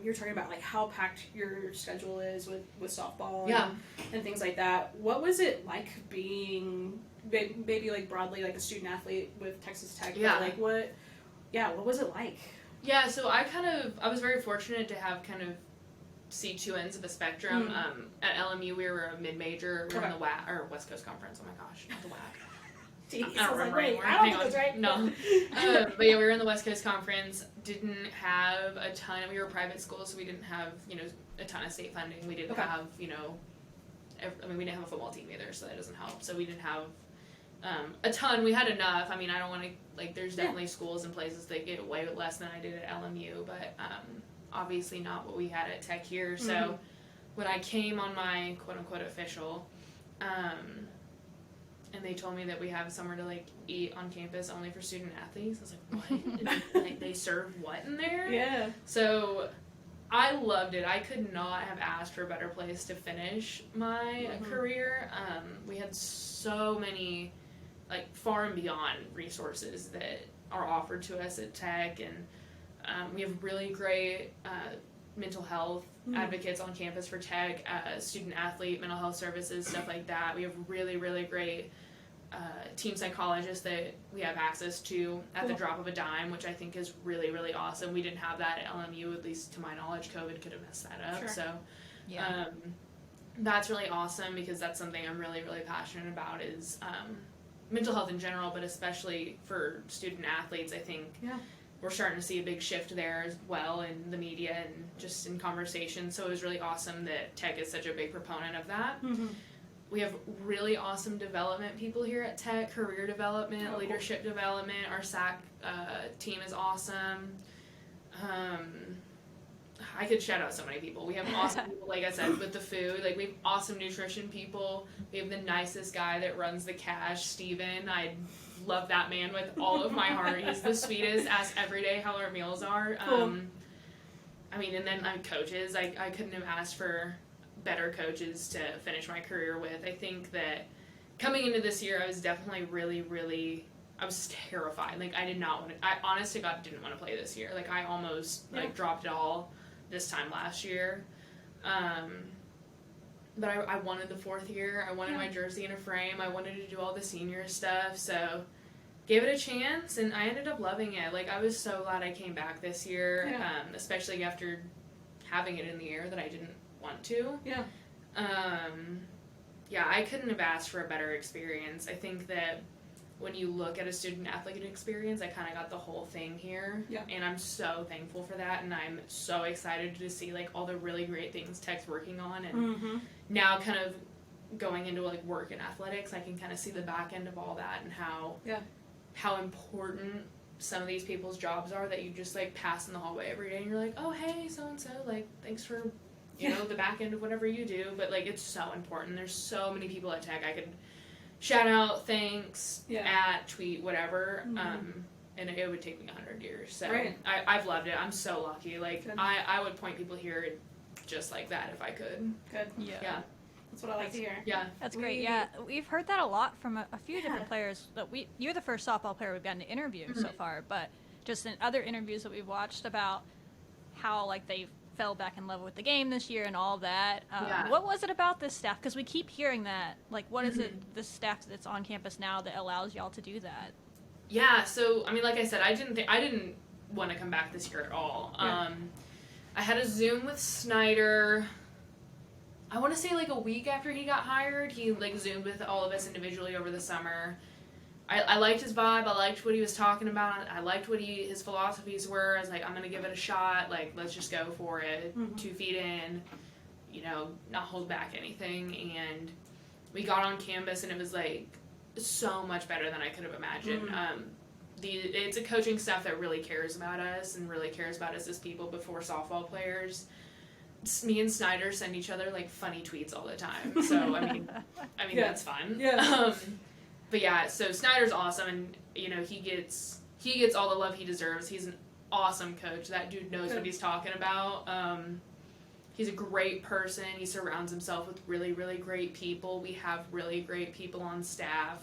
You're talking about like how packed your schedule is with softball and things like that. What was it like being maybe like broadly like a student athlete with Texas Tech? Yeah. Like what was it like? Yeah, so I was very fortunate to have kind of see two ends of the spectrum. At LMU, we were a mid-major. We were in the WAC, or West Coast Conference. Oh my gosh, not the WAC. Jeez, I don't remember anymore. I don't think that's right. No. But yeah, we were in the West Coast Conference. Didn't have a ton. We were a private school, so we didn't have, a ton of state funding. We didn't have, we didn't have a football team either, so that doesn't help. So we didn't have a ton. We had enough. I mean, I don't want to, there's definitely schools and places that get way less than I did at LMU, but obviously not what we had at Tech here. So when I came on my quote-unquote official, and they told me that we have somewhere to eat on campus only for student athletes, I was like, what? They serve what in there? Yeah. So I loved it. I could not have asked for a better place to finish my career. We had so many far and beyond resources that are offered to us at Tech, and we have really great mental health advocates on campus for Tech, student athlete mental health services, stuff like that. We have really, really great team psychologists that we have access to at the drop of a dime, which I think is really, really awesome. We didn't have that at LMU, at least to my knowledge. COVID could have messed that up. Sure. So that's really awesome, because that's something I'm really, really passionate about, is mental health in general, but especially for student athletes. I think we're starting to see a big shift there as well in the media and just in conversation. So it was really awesome that Tech is such a big proponent of that. We have really awesome development people here at Tech, career development, leadership development. Our SAC team is awesome. I could shout out so many people. We have awesome people, like I said, with the food. We have awesome nutrition people. We have the nicest guy that runs the cash, Steven. I love that man with all of my heart. He's the sweetest. Asks every day how our meals are. And then coaches. I couldn't have asked for better coaches to finish my career with. I think that coming into this year, I was definitely really, really, I was terrified. I did not want to, I honest to God didn't want to play this year. I almost dropped it all this time last year. But I wanted the fourth year. I wanted my jersey in a frame. I wanted to do all the senior stuff. So gave it a chance, and I ended up loving it. I was so glad I came back this year, especially after having it in the air that I didn't want to. I couldn't have asked for a better experience. I think that when you look at a student athlete experience, I kind of got the whole thing here, and I'm so thankful for that, and I'm so excited to see all the really great things Tech's working on, and now kind of going into work and athletics, I can kind of see the back end of all that, and how important some of these people's jobs are, that you just pass in the hallway every day, and you're like, oh hey, so and so, thanks for the back end of whatever you do, but it's so important. There's so many people at Tech I could shout out, thanks, at, tweet, whatever, and it would take me 100 years. So I've loved it. I'm so lucky. I would point people here just like that if I could. Good. Yeah. That's what I like to hear. Yeah. That's great. Yeah, we've heard that a lot from a few different players. That you're the first softball player we've gotten to interview so far, but just in other interviews that we've watched about how they fell back in love with the game this year and all of that. What was it about this staff? Because we keep hearing that. What is it, the staff that's on campus now that allows y'all to do that? Yeah, so, like I said, I didn't want to come back this year at all. I had a Zoom with Snyder, I want to say a week after he got hired. He Zoomed with all of us individually over the summer. I liked his vibe. I liked what he was talking about. I liked what his philosophies were. I was like, I'm going to give it a shot. Let's just go for it. 2 feet in, not hold back anything. And we got on campus, and it was so much better than I could have imagined. It's a coaching staff that really cares about us and really cares about us as people before softball players. Me and Snyder send each other funny tweets all the time. So I mean that's fun. Yeah. But yeah, so Snyder's awesome, and he gets all the love he deserves. He's an awesome coach. That dude knows what he's talking about. He's a great person. He surrounds himself with really, really great people. We have really great people on staff.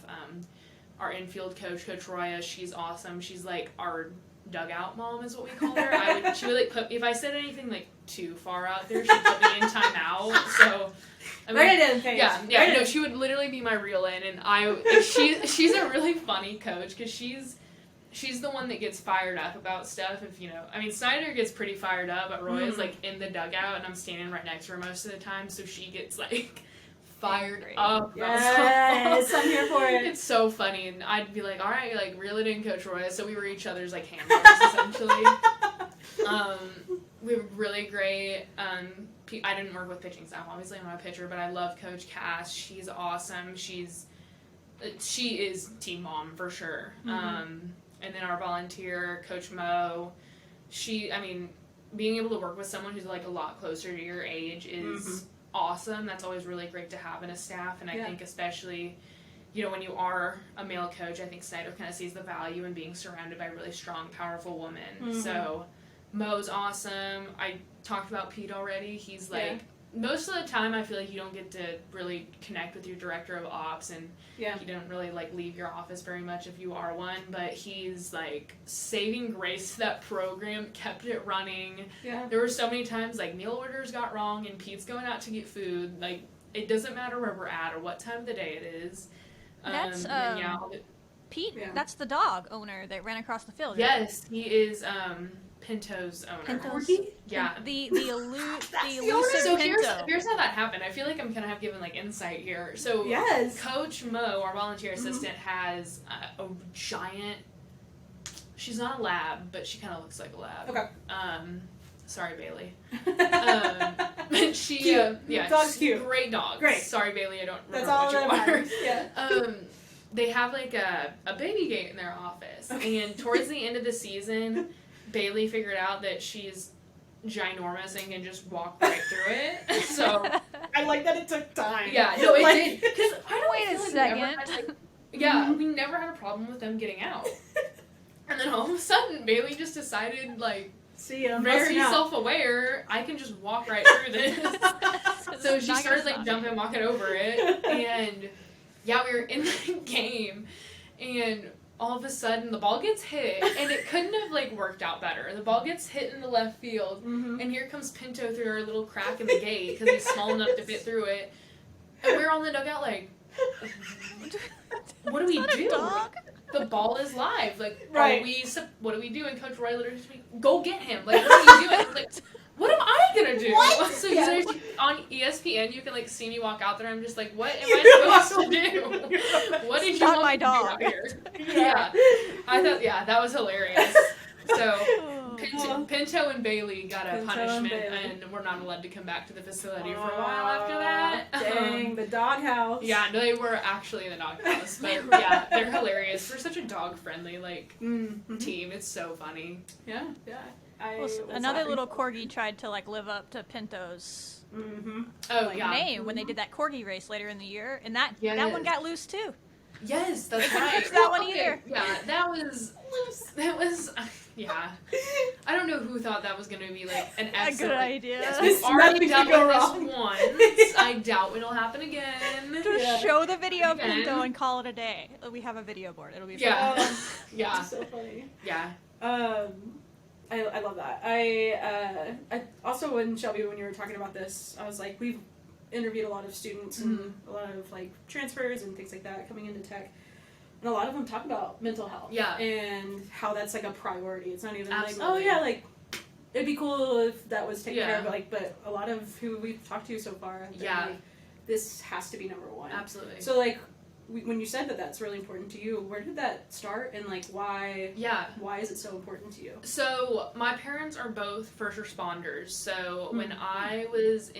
our infield coach, Coach Roya. She's awesome. She's like our dugout mom is what we call her. She would like put, if I said anything like too far out there, she'd put me in timeout. So I mean, right in, Paige. yeah, right no, in. she would literally be my reel in, and she's a really funny coach because she's the one that gets fired up about stuff. If you know, I mean, Snyder gets pretty fired up, but Roy is like in the dugout, and I'm standing right next to her most of the time, so she gets like fired up. Yes, I'm here for it. It's so funny, and I'd be like, all right, like reel it in, Coach Roy. So we were each other's like handlers essentially. We were really great. I didn't work with pitching staff, obviously. I'm not a pitcher, but I love Coach Cass. She's awesome. She is team mom for sure. And then our volunteer, Coach Mo, being able to work with someone who's like a lot closer to your age is awesome. That's always really great to have in a staff, and I think especially, you know, when you are a male coach, I think Snyder kind of sees the value in being surrounded by really strong, powerful women. So Mo's awesome. I talked about Pete already. He's like, most of the time I feel like you don't get to really connect with your director of ops, and you don't really like leave your office very much if you are one, but he's like saving grace to that program, kept it running. There were so many times like meal orders got wrong and Pete's going out to get food. Like, it doesn't matter where we're at or what time of the day it is. That's Pete, that's the dog owner that ran across the field. Yes, he is Pinto's owner. Corgi? Yeah. The elusive So Pinto. here's how that happened. I feel like I'm gonna have given like insight here. So Coach Mo, our volunteer assistant, has a giant. She's not a lab, but she kind of looks like a lab. Okay. Sorry, Bailey. But she, cute. Dog's cute. Great dog. Great. Sorry, Bailey. I don't remember That's all what you that are. matters. Yeah. They have like a baby gate in their office, and towards the end of the season, Bailey figured out that she's ginormous and can just walk right through it. So I like that it took time. Yeah, no, it did. Because Wait a second. We never had a problem with them getting out. And then all of a sudden, Bailey just decided, like, see, I'm very self-aware, I can just walk right through this. So she started like jumping, walking over it, and we were in the game, and all of a sudden the ball gets hit, and it couldn't have like worked out better. The ball gets hit in the left field, and here comes Pinto through our little crack in the gate because he's small enough to fit through it, and we're on the dugout like, what do we do? The ball is live. Like, what do we do? And Coach Roy literally said, go get him. Like, what are you doing? I was like, what am I gonna do? What? So on ESPN, you can like see me walk out there. I'm just like, what am I supposed to do? What did you want my me to dog. do out here? I thought, that was hilarious. So Pinto and Bailey got a punishment, and we're not allowed to come back to the facility for a while after that. Dang, the doghouse. Yeah, no, they were actually in the doghouse, but they're hilarious. They're such a dog-friendly team. It's so funny. Yeah. Another little corgi tried to like live up to Pinto's name when they did that corgi race later in the year, and that one got loose too. Yes, that's right. That one either. Yeah, that was. I don't know who thought that was going to be like an excellent. A good idea. Yes, we've already done this once. I doubt it'll happen again. Just show the video of Pinto and call it a day. We have a video board. It'll be fun. Yeah. So funny. Yeah. I love that. I also, when you were talking about this, I was like, we've interviewed a lot of students and a lot of like transfers and things like that coming into tech, and a lot of them talk about mental health and how that's like a priority. It's not even like it'd be cool if that was taken care of, but a lot of who we've talked to so far have been like, this has to be number one. Absolutely. So like when you said that that's really important to you, where did that start, and like why is it so important to you? So my parents are both first responders, so when I was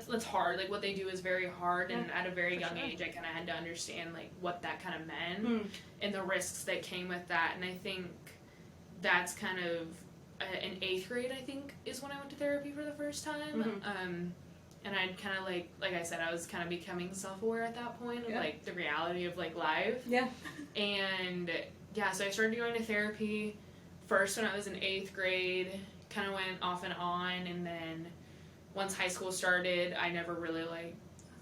that's hard. Like, what they do is very hard, and at a very young age I kind of had to understand like what that kind of meant and the risks that came with that. And I think that's kind of in 8th grade, I think, is when I went to therapy for the first time. And I'd kind of like I said, I was kind of becoming self-aware at that point of like the reality of like life. Yeah. And so I started going to therapy first when I was in 8th grade, kind of went off and on, and then once high school started, I never really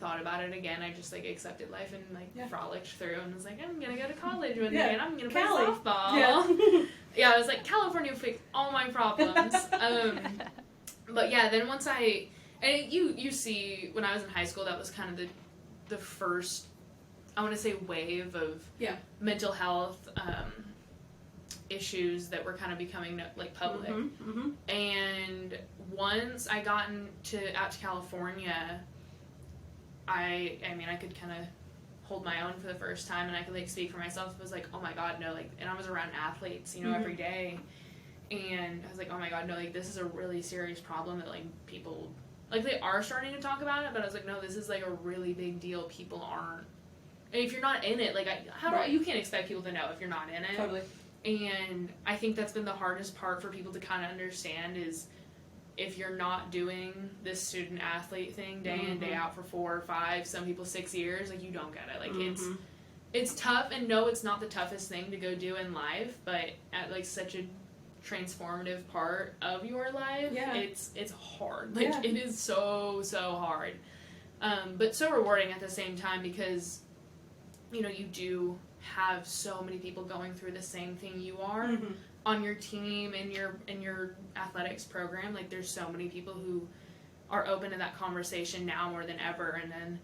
thought about it again. I just like accepted life and like frolicked through and was like, I'm gonna go to college one day and I'm gonna play softball. Yeah, I was like, California will fix all my problems. But yeah, then once you see when I was in high school, that was kind of the first, I want to say, wave of mental health issues that were kind of becoming like public. And once I got out to California, I mean I could kind of hold my own for the first time, and I could like speak for myself. It was like, oh my god, no, like, and I was around athletes, you know, every day, and I was like, oh my god, no, like, this is a really serious problem that like people like they are starting to talk about it, but I was like, no, this is like a really big deal. People aren't, and if you're not in it, like, you can't expect people to know if you're not in it. Totally. And I think that's been the hardest part for people to kind of understand is if you're not doing this student athlete thing day in, day out for 4 or 5, some people 6 years, like, you don't get it. Like, it's tough, and no, it's not the toughest thing to go do in life, but at like such a transformative part of your life, it's hard. Like, it is so hard. But so rewarding at the same time because, you know, you do have so many people going through the same thing you are on your team, in your athletics program. Like, there's so many people who are open to that conversation now more than ever. And then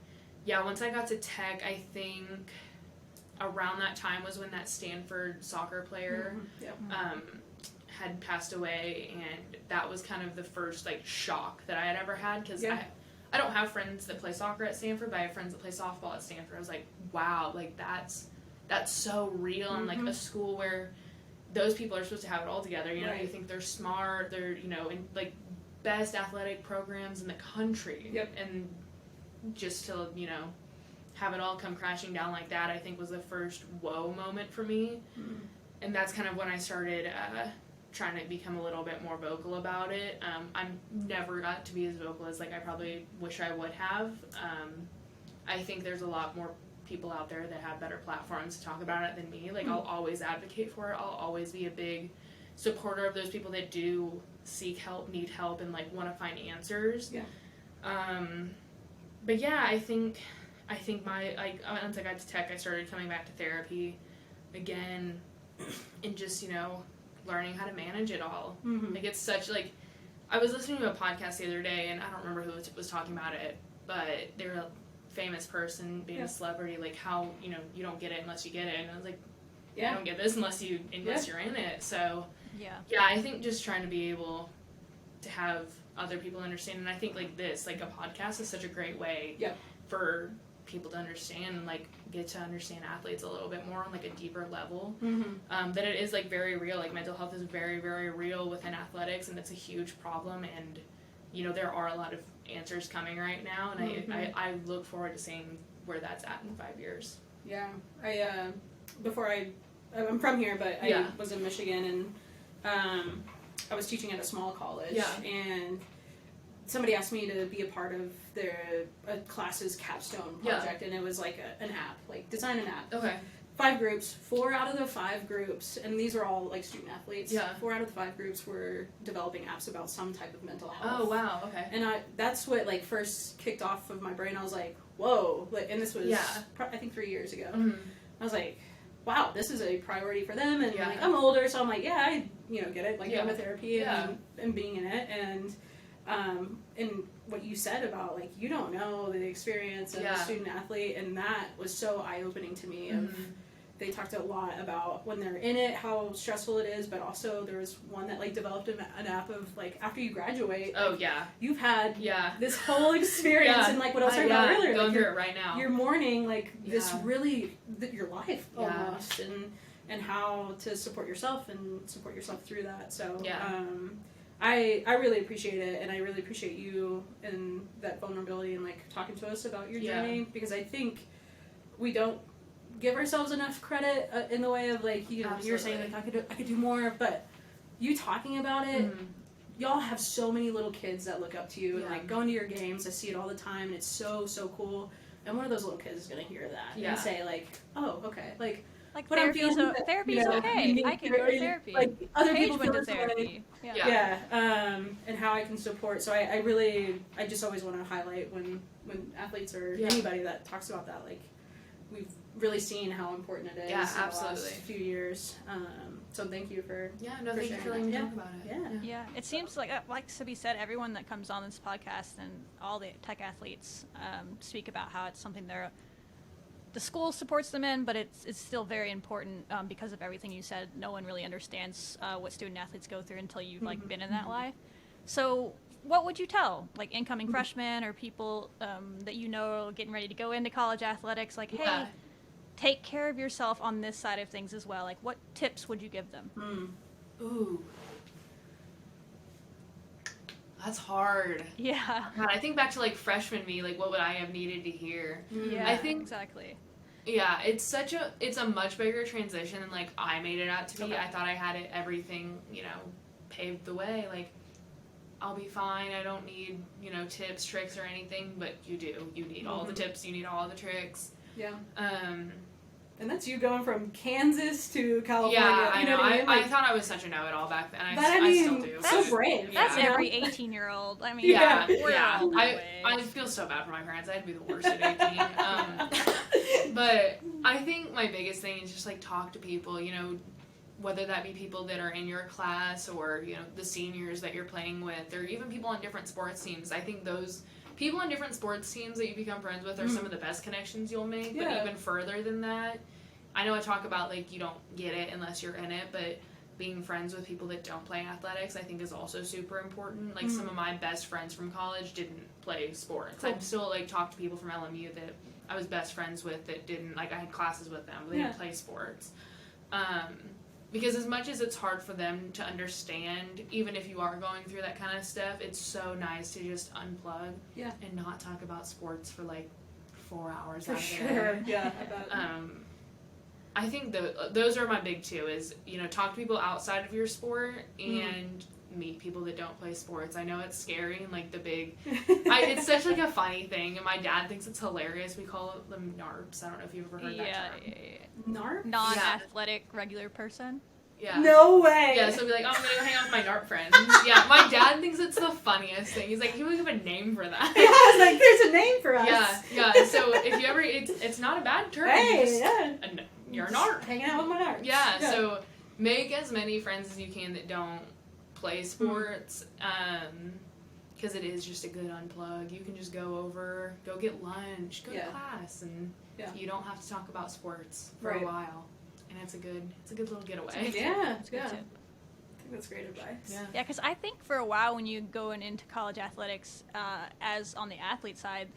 once I got to Tech, I think around that time was when that Stanford soccer player had passed away, and that was kind of the first like shock that I had ever had, because I don't have friends that play soccer at Stanford, but I have friends that play softball at Stanford. I was like, wow, like that's so real, and like a school where those people are supposed to have it all together. You know, you think they're smart, they're, you know, in like best athletic programs in the country, and just to, you know, have it all come crashing down like that, I think was the first whoa moment for me. And that's kind of when I started trying to become a little bit more vocal about it. I never got to be as vocal as like I probably wish I would have. I think there's a lot more people out there that have better platforms to talk about it than me. Like, I'll always advocate for it. I'll always be a big supporter of those people that do seek help, need help, and like want to find answers. But yeah, I think my, like, once I got to Tech, I started coming back to therapy again, and just, you know, learning how to manage it all. Like, it's such, like, I was listening to a podcast the other day, and I don't remember who was talking about it, but they were a famous person being a celebrity, like, how, you know, you don't get it unless you get it, and I was like, I don't get this unless you're in it. So I think just trying to be able to have other people understand, and I think like this, like a podcast is such a great way for people to understand and like get to understand athletes a little bit more on like a deeper level. That it is like very real. Like, mental health is very, very real within athletics, and it's a huge problem, and you know, there are a lot of answers coming right now, and I look forward to seeing where that's at in 5 years. I'm from here, but I was in Michigan, and I was teaching at a small college, and somebody asked me to be a part of a class's capstone project, and it was like an app, like design an app. 5 groups, 4 out of the 5 groups, and these are all like student athletes. 4 out of the 5 groups were developing apps about some type of mental health. Oh wow, okay. And that's what like first kicked off of my brain. I was like, whoa, like, and this was I think 3 years ago. I was like, wow, this is a priority for them, and like, I'm older, so I'm like, I get it, like going to therapy and being in it, and what you said about like, you don't know the experience of a student athlete, and that was so eye-opening to me. They talked a lot about when they're in it, how stressful it is, but also there was one that like developed an app of like, after you graduate, you've had this whole experience, and like what I was talking about earlier, going like, through it right now, you're mourning like this really your life almost, and how to support yourself through that. So I really appreciate it, and I really appreciate you and that vulnerability and like talking to us about your journey, because I think we don't give ourselves enough credit in the way of like, you know, you're saying like I could do more, but you talking about it, y'all have so many little kids that look up to you, and like going to your games, I see it all the time, and it's so cool. And one of those little kids is gonna hear that and say like, oh, okay, like Like but I'm therapy's feeling therapy's okay. I can go to therapy. Like other Paige people went feel to this way. therapy. Yeah. And how I can support. So I just always want to highlight when athletes or anybody that talks about that, like we've really seen how important it is in the last few years. So thank you for thank you for letting me talk about it. Yeah. It seems like Sibi said, everyone that comes on this podcast and all the tech athletes speak about how it's something the school supports them in, but it's still very important because of everything you said. No one really understands what student athletes go through until you've been in that life. So what would you tell incoming freshmen or people that getting ready to go into college athletics? Like, hey, take care of yourself on this side of things as well. Like, what tips would you give them? Ooh. That's hard. Yeah. God, I think back to freshman me, what would I have needed to hear? Yeah, I think exactly. Yeah, it's a much bigger transition than I made it out to be. I thought I had everything, paved the way. I'll be fine. I don't need, tips, tricks, or anything, but you do. You need all the tips, you need all the tricks. Yeah. And that's you going from Kansas to California. Yeah, I know. I thought I was such a know-it-all back then. I still do. That's so brave. That's every 18-year-old. I mean, yeah. I feel so bad for my parents. I had to be the worst at 18. But I think my biggest thing is just talk to people, whether that be people that are in your class or, the seniors that you're playing with, or even people on different sports teams. I think those people on different sports teams that you become friends with are some of the best connections you'll make. But even further than that, I know I talk about you don't get it unless you're in it, but being friends with people that don't play athletics I think is also super important. Some of my best friends from college didn't play sports. Cool. I'm still talk to people from LMU that I was best friends with that didn't, I had classes with them, but they didn't play sports. Because as much as it's hard for them to understand, even if you are going through that kind of stuff, it's so nice to just unplug and not talk about sports for 4 hours out of the day. Yeah, I bet. I think those are my big two is, talk to people outside of your sport and meet people that don't play sports. I know it's scary and the big, it's such a funny thing, and my dad thinks it's hilarious. We call them NARPs. I don't know if you've ever heard that term. NARP? Non-athletic regular person. Yeah. No way. Yeah, so I'll be I'm gonna go hang out with my NARP friends. Yeah, my dad thinks it's the funniest thing. He's you would have a name for that. Yeah, I was there's a name for us. Yeah. So if you ever, it's not a bad term. Hey, you're a NARP. Hanging out with my NARP. Yeah, so make as many friends as you can that don't play sports, because it is just a good unplug. You can just go get lunch, go to class, and you don't have to talk about sports for a while. And it's a good little getaway. Yeah, it's good tip. I think that's great advice. Yeah, because I think for a while when you go into college athletics, as on the athlete side,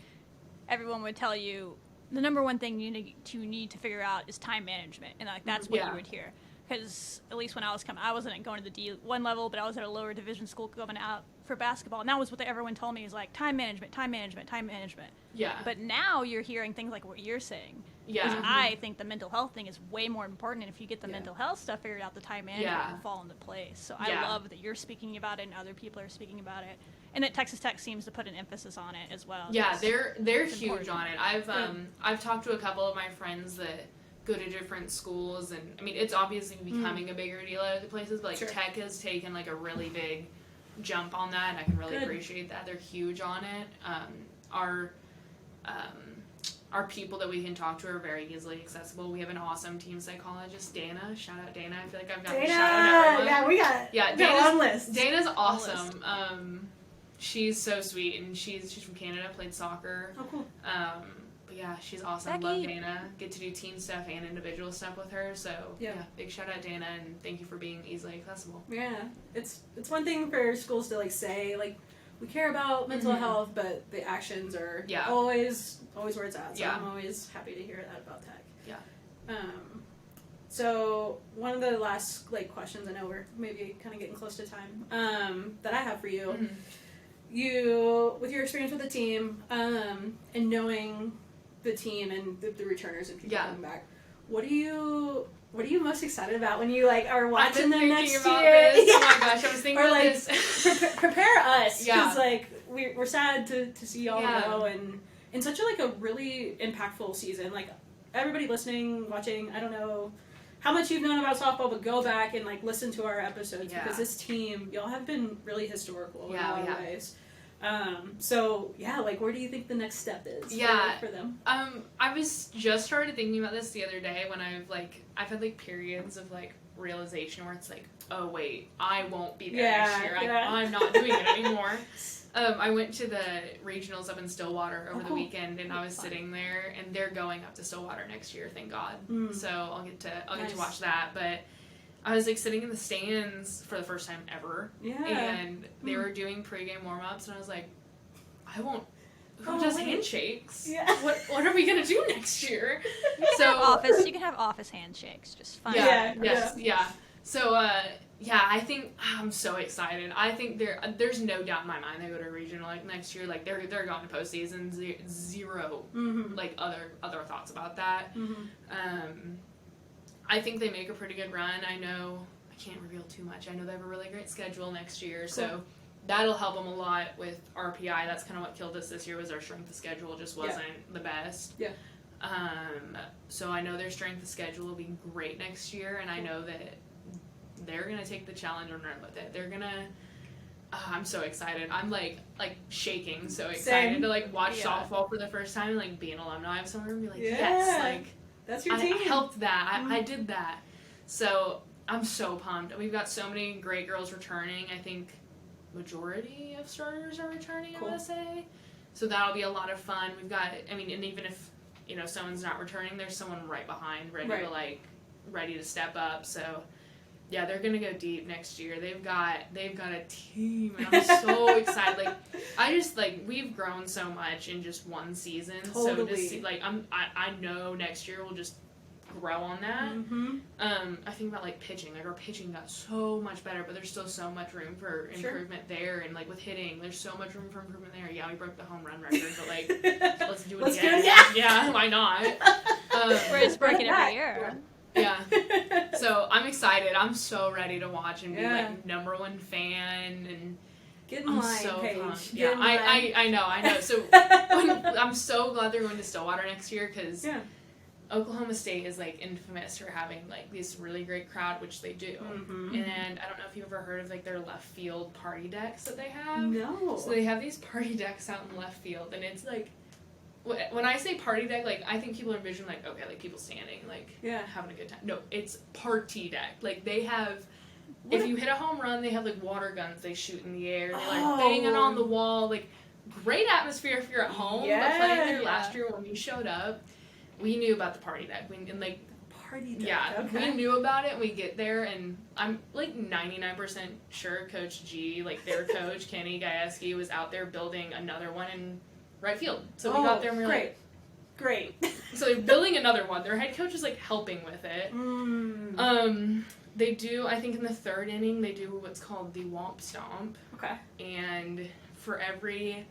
everyone would tell you the number one thing you need to figure out is time management, and that's what you would hear. Because at least when I was coming, I wasn't going to the D1 level, but I was at a lower division school going out for basketball, and that was what everyone told me is time management. Yeah. But now you're hearing things like what you're saying. Yeah. Because I think the mental health thing is way more important, and if you get the mental health stuff figured out, the time management will fall into place. So I love that you're speaking about it and other people are speaking about it, and that Texas Tech seems to put an emphasis on it as well. Yeah, they're huge on it. I've talked to a couple of my friends that go to different schools, and I mean it's obviously becoming a bigger deal at other places, but Tech has taken a really big jump on that, and I can really appreciate that. They're huge on it. Our people that we can talk to are very easily accessible. We have an awesome team psychologist, Dana. Shout out Dana. I feel like I've got to shout out everyone. Yeah, we got Dana's long list. Dana's awesome. She's so sweet, and she's from Canada, played soccer. Oh, cool. But yeah, she's awesome. Becky. Love Dana. Get to do team stuff and individual stuff with her. So yeah, big shout out Dana, and thank you for being easily accessible. Yeah, it's one thing for schools to say we care about mental health, but the actions are always where it's at. So I'm always happy to hear that about Tech. Yeah. So one of the last questions, I know we're maybe kind of getting close to time, that I have for you, you with your experience with the team, and knowing the team and the returners and people coming back, what are you most excited about when you are watching them next year? This. Oh my gosh, I was thinking about this. Prepare us, because we're sad to see y'all go, and in such a really impactful season. Everybody listening, watching, I don't know how much you've known about softball, but go back and like listen to our episodes Yeah. because this team, y'all have been really historical in a Yeah, lot of ways. So yeah, like where do you think the next step is for them? I was just started thinking about this the other day when I've had like periods of like realization where it's like, oh wait, I won't be there next year. I'm not doing it anymore. I went to the regionals up in Stillwater over the weekend, and I was sitting there, and they're going up to Stillwater next year, thank God. So I'll get to watch that. But I was like sitting in the stands for the first time ever, and they were doing pregame warm ups, and I was like, I won't. Who does handshakes? Yeah. What are we gonna do next year? You can have office handshakes. Just fine. Yeah. So I think I'm so excited. I think there's no doubt in my mind they go to a regional like next year. Like they're going to postseason. Zero like other thoughts about that. I think they make a pretty good run. I know I can't reveal too much. I know they have a really great schedule next year, so that'll help them a lot with RPI. That's kind of what killed us this year, was our strength of schedule just wasn't the best. Yeah. So I know their strength of schedule will be great next year, and I know that they're gonna take the challenge and run with it. They're gonna. I'm so excited. I'm like shaking, so excited to like watch softball for the first time and like be an alumni of somewhere and be like, yes, like that's your I team. helped that. I did that. So I'm so pumped. We've got so many great girls returning. I think majority of starters are returning, I would say. So that'll be a lot of fun. We've got, and even if, someone's not returning, there's someone right behind ready to step up. So yeah, they're going to go deep next year. They've got a team, and I'm so excited. We've grown so much in just one season. Totally. So just I know next year we'll just grow on that. I think about pitching. Our pitching got so much better, but there's still so much room for improvement there. And with hitting, there's so much room for improvement there. Yeah, we broke the home run record, but let's do it again. Yeah, why not? We're just breaking every year. Yeah. So I'm excited. I'm so ready to watch and be number one fan, and get in line, so Paige. pumped. Yeah, I know. So I'm so glad they're going to Stillwater next year, because Oklahoma State is infamous for having this really great crowd, which they do. And I don't know if you've ever heard of their left field party decks that they have. No. So they have these party decks out in left field, and it's when I say party deck, I think people envision people standing, having a good time. No, it's party deck. They have, if you hit a home run, they have water guns they shoot in the air. They're banging on the wall. Great atmosphere if you're at home. But playing there last year when we showed up, we knew about the party deck. Party deck. Yeah, we knew about it. We get there, and I'm 99% sure Coach G, their coach Kenny Gajewski, was out there building another one in right field. So we got there and we were great. So they're building another one. Their head coach is helping with it. They do, I think in the third inning, they do what's called the womp stomp. Okay. And for every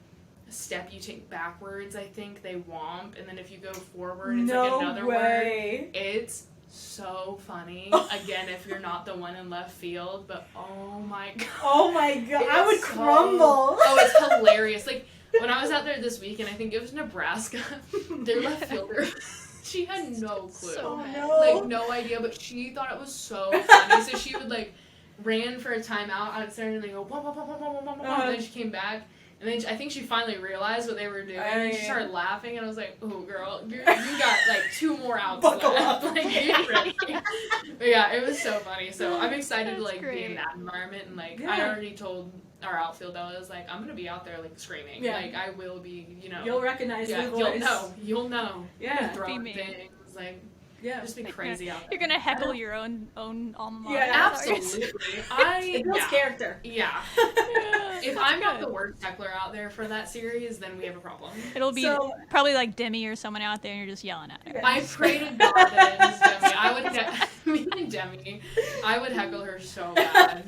step you take backwards, I think they womp, and then if you go forward, it's another word. It's so funny. Again, if you're not the one in left field, but oh my god, I would crumble. Oh, it's hilarious. When I was out there this week, and I think it was Nebraska, their left fielder, she had no clue. No idea, but she thought it was so funny. So she would, ran for a timeout out there, and they go, womp, womp, womp, womp, womp, womp, womp, and then she came back, and then I think she finally realized what they were doing, and she started laughing, and I was like, oh, girl, you got, 2 more outs Buckle left. up. Get ready. But yeah, it was so funny. So I'm excited to, That's be in that environment, and, I already told our outfield, I was like, I'm going to be out there, screaming. Yeah. I will be, You'll recognize the voice. You'll know. Yeah. Throwing Be me. things, just be You're crazy out there. You're gonna heckle your own alma mater. Yeah, absolutely. It builds character. Yeah. If I'm not the worst heckler out there for that series, then we have a problem. It'll be probably Demi or someone out there, and you're just yelling at her. I pray to God that it was Demi. I would heckle her so bad.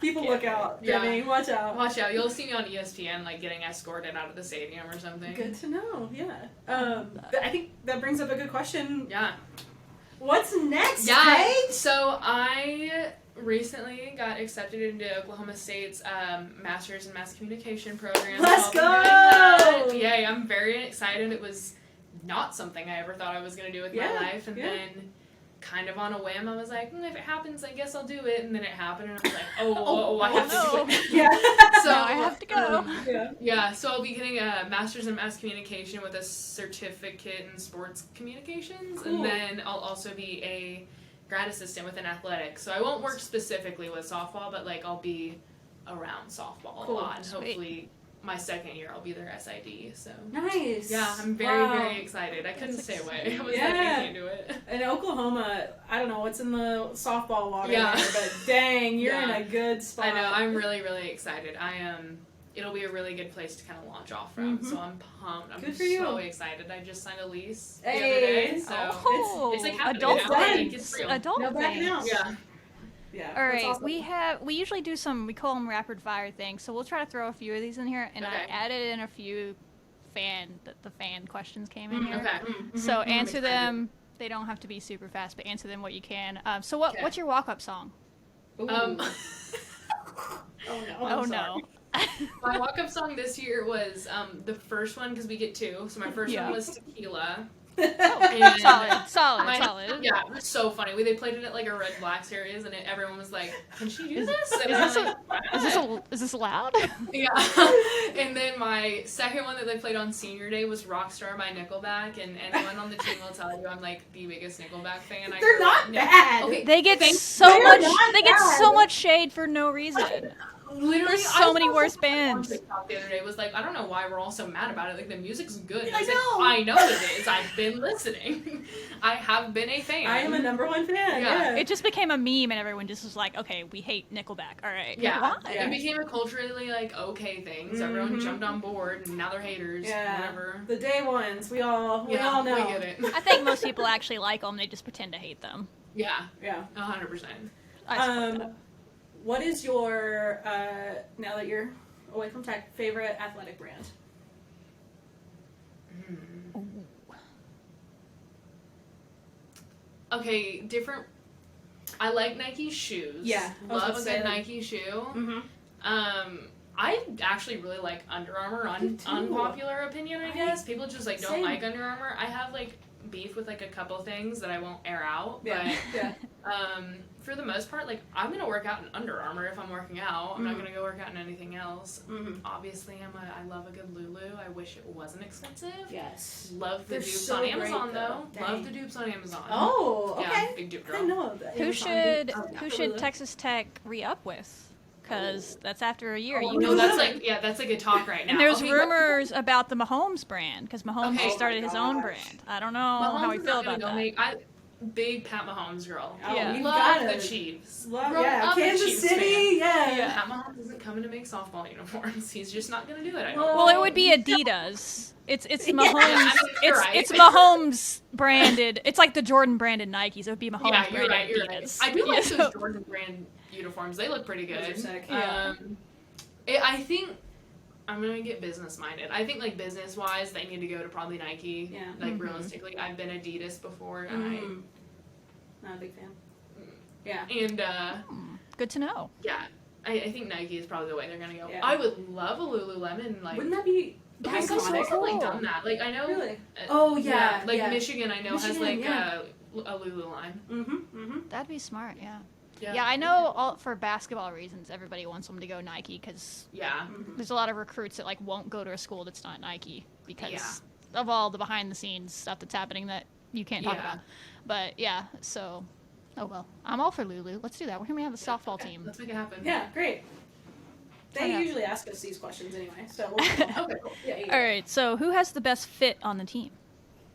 People look out. Demi, watch out. Watch out. You'll see me on ESPN, getting escorted out of the stadium or something. Good to know, yeah. I think that brings up a good question. Yeah. What's next, Yeah. Paige? So I recently got accepted into Oklahoma State's Master's in Mass Communication program. Let's go! Yay, I'm very excited. It was not something I ever thought I was going to do with my life. And then kind of on a whim, I was like, if it happens, I guess I'll do it. And then it happened, and I was like, I have to do it. Yeah. So Now I have to go. Yeah, so I'll be getting a master's in mass communication with a certificate in sports communications, Cool. and then I'll also be a grad assistant within athletics. So I won't work specifically with softball, but like I'll be around softball a lot, and Sweet. hopefully my second year I'll be their SID. So Nice. yeah, I'm very excited. I couldn't stay away. I was like, I can't do it. In Oklahoma, I don't know what's in the softball water Yeah. there, but dang, you're in Yeah. a good spot. I know. I'm really excited. I am. It'll be a really good place to kind of launch off from. So I'm pumped. I'm Good for you. so excited. I just signed a lease the Hey. other day, so Oh, it's like happening adult now. Like, things. it's real. Adult No backing things. out. Yeah. Yeah. All that's right, awesome. we usually do we call them rapid fire things, so we'll try to throw a few of these in here, and I Okay. added in a few the fan questions came in here. Okay. So answer excited. them. They don't have to be super fast, but answer them what you can. So Okay. what's your walk-up song? Ooh. Oh no. Oh I'm no. My walk-up song this year was the first one, because we get two. So my first Yeah. one was Tequila. Oh, solid. Yeah, it was so funny. They played it at like a Red Black series, and everyone was like, "Can she do this?" And Is I'm this like, is this allowed? Yeah. And then my second one that they played on senior day was Rockstar by Nickelback, and anyone on the team will tell you I'm like the biggest Nickelback fan. They're grew not up- bad. Okay, They get Thank- so they're much. not They get bad. so much shade for no reason. literally, There's so I many saw worse someone on bands. TikTok the other day was like, I don't know why we're all so mad about it. Like the music's good. And I was like, know. I know it is. I've been listening. I have been a fan. I am a #1 fan. Yeah. Yeah. It just became a meme, and everyone just was like, "Okay, we hate Nickelback. All right, Yeah, why?" it became a culturally like okay thing. So everyone jumped on board, and now they're haters. Yeah. Whatever. The day ones. We all know. We get it. I think most people actually like them. They just pretend to hate them. Yeah, Yeah. 100%. I support that. What is your now that you're away from tech favorite athletic brand? Okay, different. I like Nike shoes. Yeah, I was love about a to say good that. Nike shoe. Mm-hmm. I actually really like Under Armour. Me too. Unpopular opinion, I guess. People just like don't Same. like Under Armour. I have like beef with like a couple things that I won't air out. Yeah. Yeah. But for the most part, like I'm gonna work out in Under Armour if I'm working out. I'm not gonna go work out in anything else. Mm-hmm. Obviously, I love a good Lulu. I wish it wasn't expensive. Yes. Love the They're dupes so on great, Amazon though. though. Love Dang. the dupes on Amazon. Oh, Yeah, okay. big dupe I girl. didn't know that. Who Amazon should did- Texas Tech re-up with? Because that's after a year. Oh, You No, know that's like a talk right now. And there's Okay, rumors about the Mahomes brand, because Mahomes Okay. has started Oh my his own gosh. brand. I don't know Mahomes how we is feel not gonna about go that. big Pat Mahomes girl. Oh, Yeah. you've Love gotta the Chiefs. Love, Grown yeah, up a Kansas Chiefs City, fan. yeah. Pat Mahomes isn't coming to make softball uniforms. He's just not gonna do it. I don't. Well, Well, it would be Adidas. It's Yeah. Mahomes. I mean, you're right. It's Mahomes branded. It's like the Jordan branded Nikes. It would be Mahomes Yeah, you're branded right. You're right. Adidas. I do like Yeah, so- those Jordan brand uniforms. They look pretty good. Those are sick. Yeah. I think I'm gonna get business minded. I think like business wise, they need to go to probably Nike. Yeah. Like Mhm. realistically, I've been Adidas before, and Mm. Not a big fan. Yeah. Good to know. yeah, I think Nike is probably the way they're gonna go. Yeah. I would love a Lululemon. Like, Wouldn't that be okay, some iconic? schools have like Cool. done that. Like I know. Really? Oh, yeah, Like yeah. Michigan, I know has Michigan, like yeah. a Lulu line. Mm-hmm. Mm-hmm. That'd be smart. Yeah. Yeah. Yeah, I know. For basketball reasons, everybody wants them to go Nike because Yeah. there's a lot of recruits that like won't go to a school that's not Nike because Yeah. of all the behind the scenes stuff that's happening that you can't talk Yeah. about. But yeah, so oh well, I'm all for Lulu. Let's do that. We're gonna have a softball Okay, team. let's make it happen. Yeah, great. They Yeah. usually ask us these questions anyway, so we'll Okay, cool. yeah. All right. So who has the best fit on the team?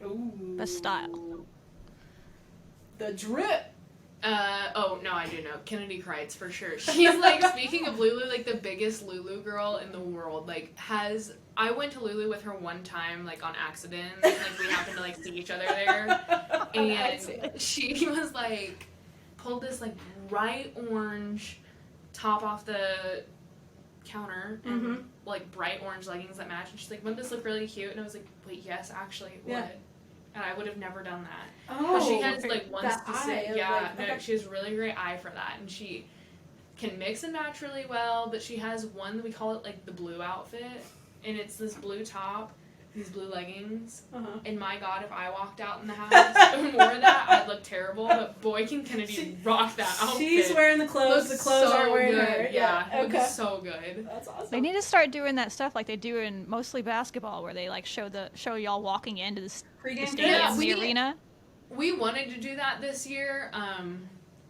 Ooh. Best style. The drip. Oh no, I do know Kennedy Kreitz for sure. She's like, speaking of Lulu, like the biggest Lulu girl in the world. Like I went to Lulu with her one time, like on accident. Like we happened to like see each other there, and she was like, pulled this like bright orange top off the counter and Mhm. like bright orange leggings that match. And she's like, wouldn't this look really cute? And I was like, wait, yes, actually it would. Yeah. And I would have never done that. Oh, But she has like one that specific, eye of, yeah, like, no, okay. she has really great eye for that, and she can mix and match really well. But she has one that we call it like the blue outfit, and it's this blue top these blue leggings. Uh-huh. And my God, if I walked out in the house and wore that, I'd look terrible. But boy, can Kennedy rock that outfit. She's wearing the clothes. The clothes aren't wearing good. her. Yeah, it okay. looks so good. That's awesome. They need to start doing that stuff like they do in mostly basketball, where they like show y'all walking into the Pre-game stadium, Yeah, the arena. We wanted to do that this year.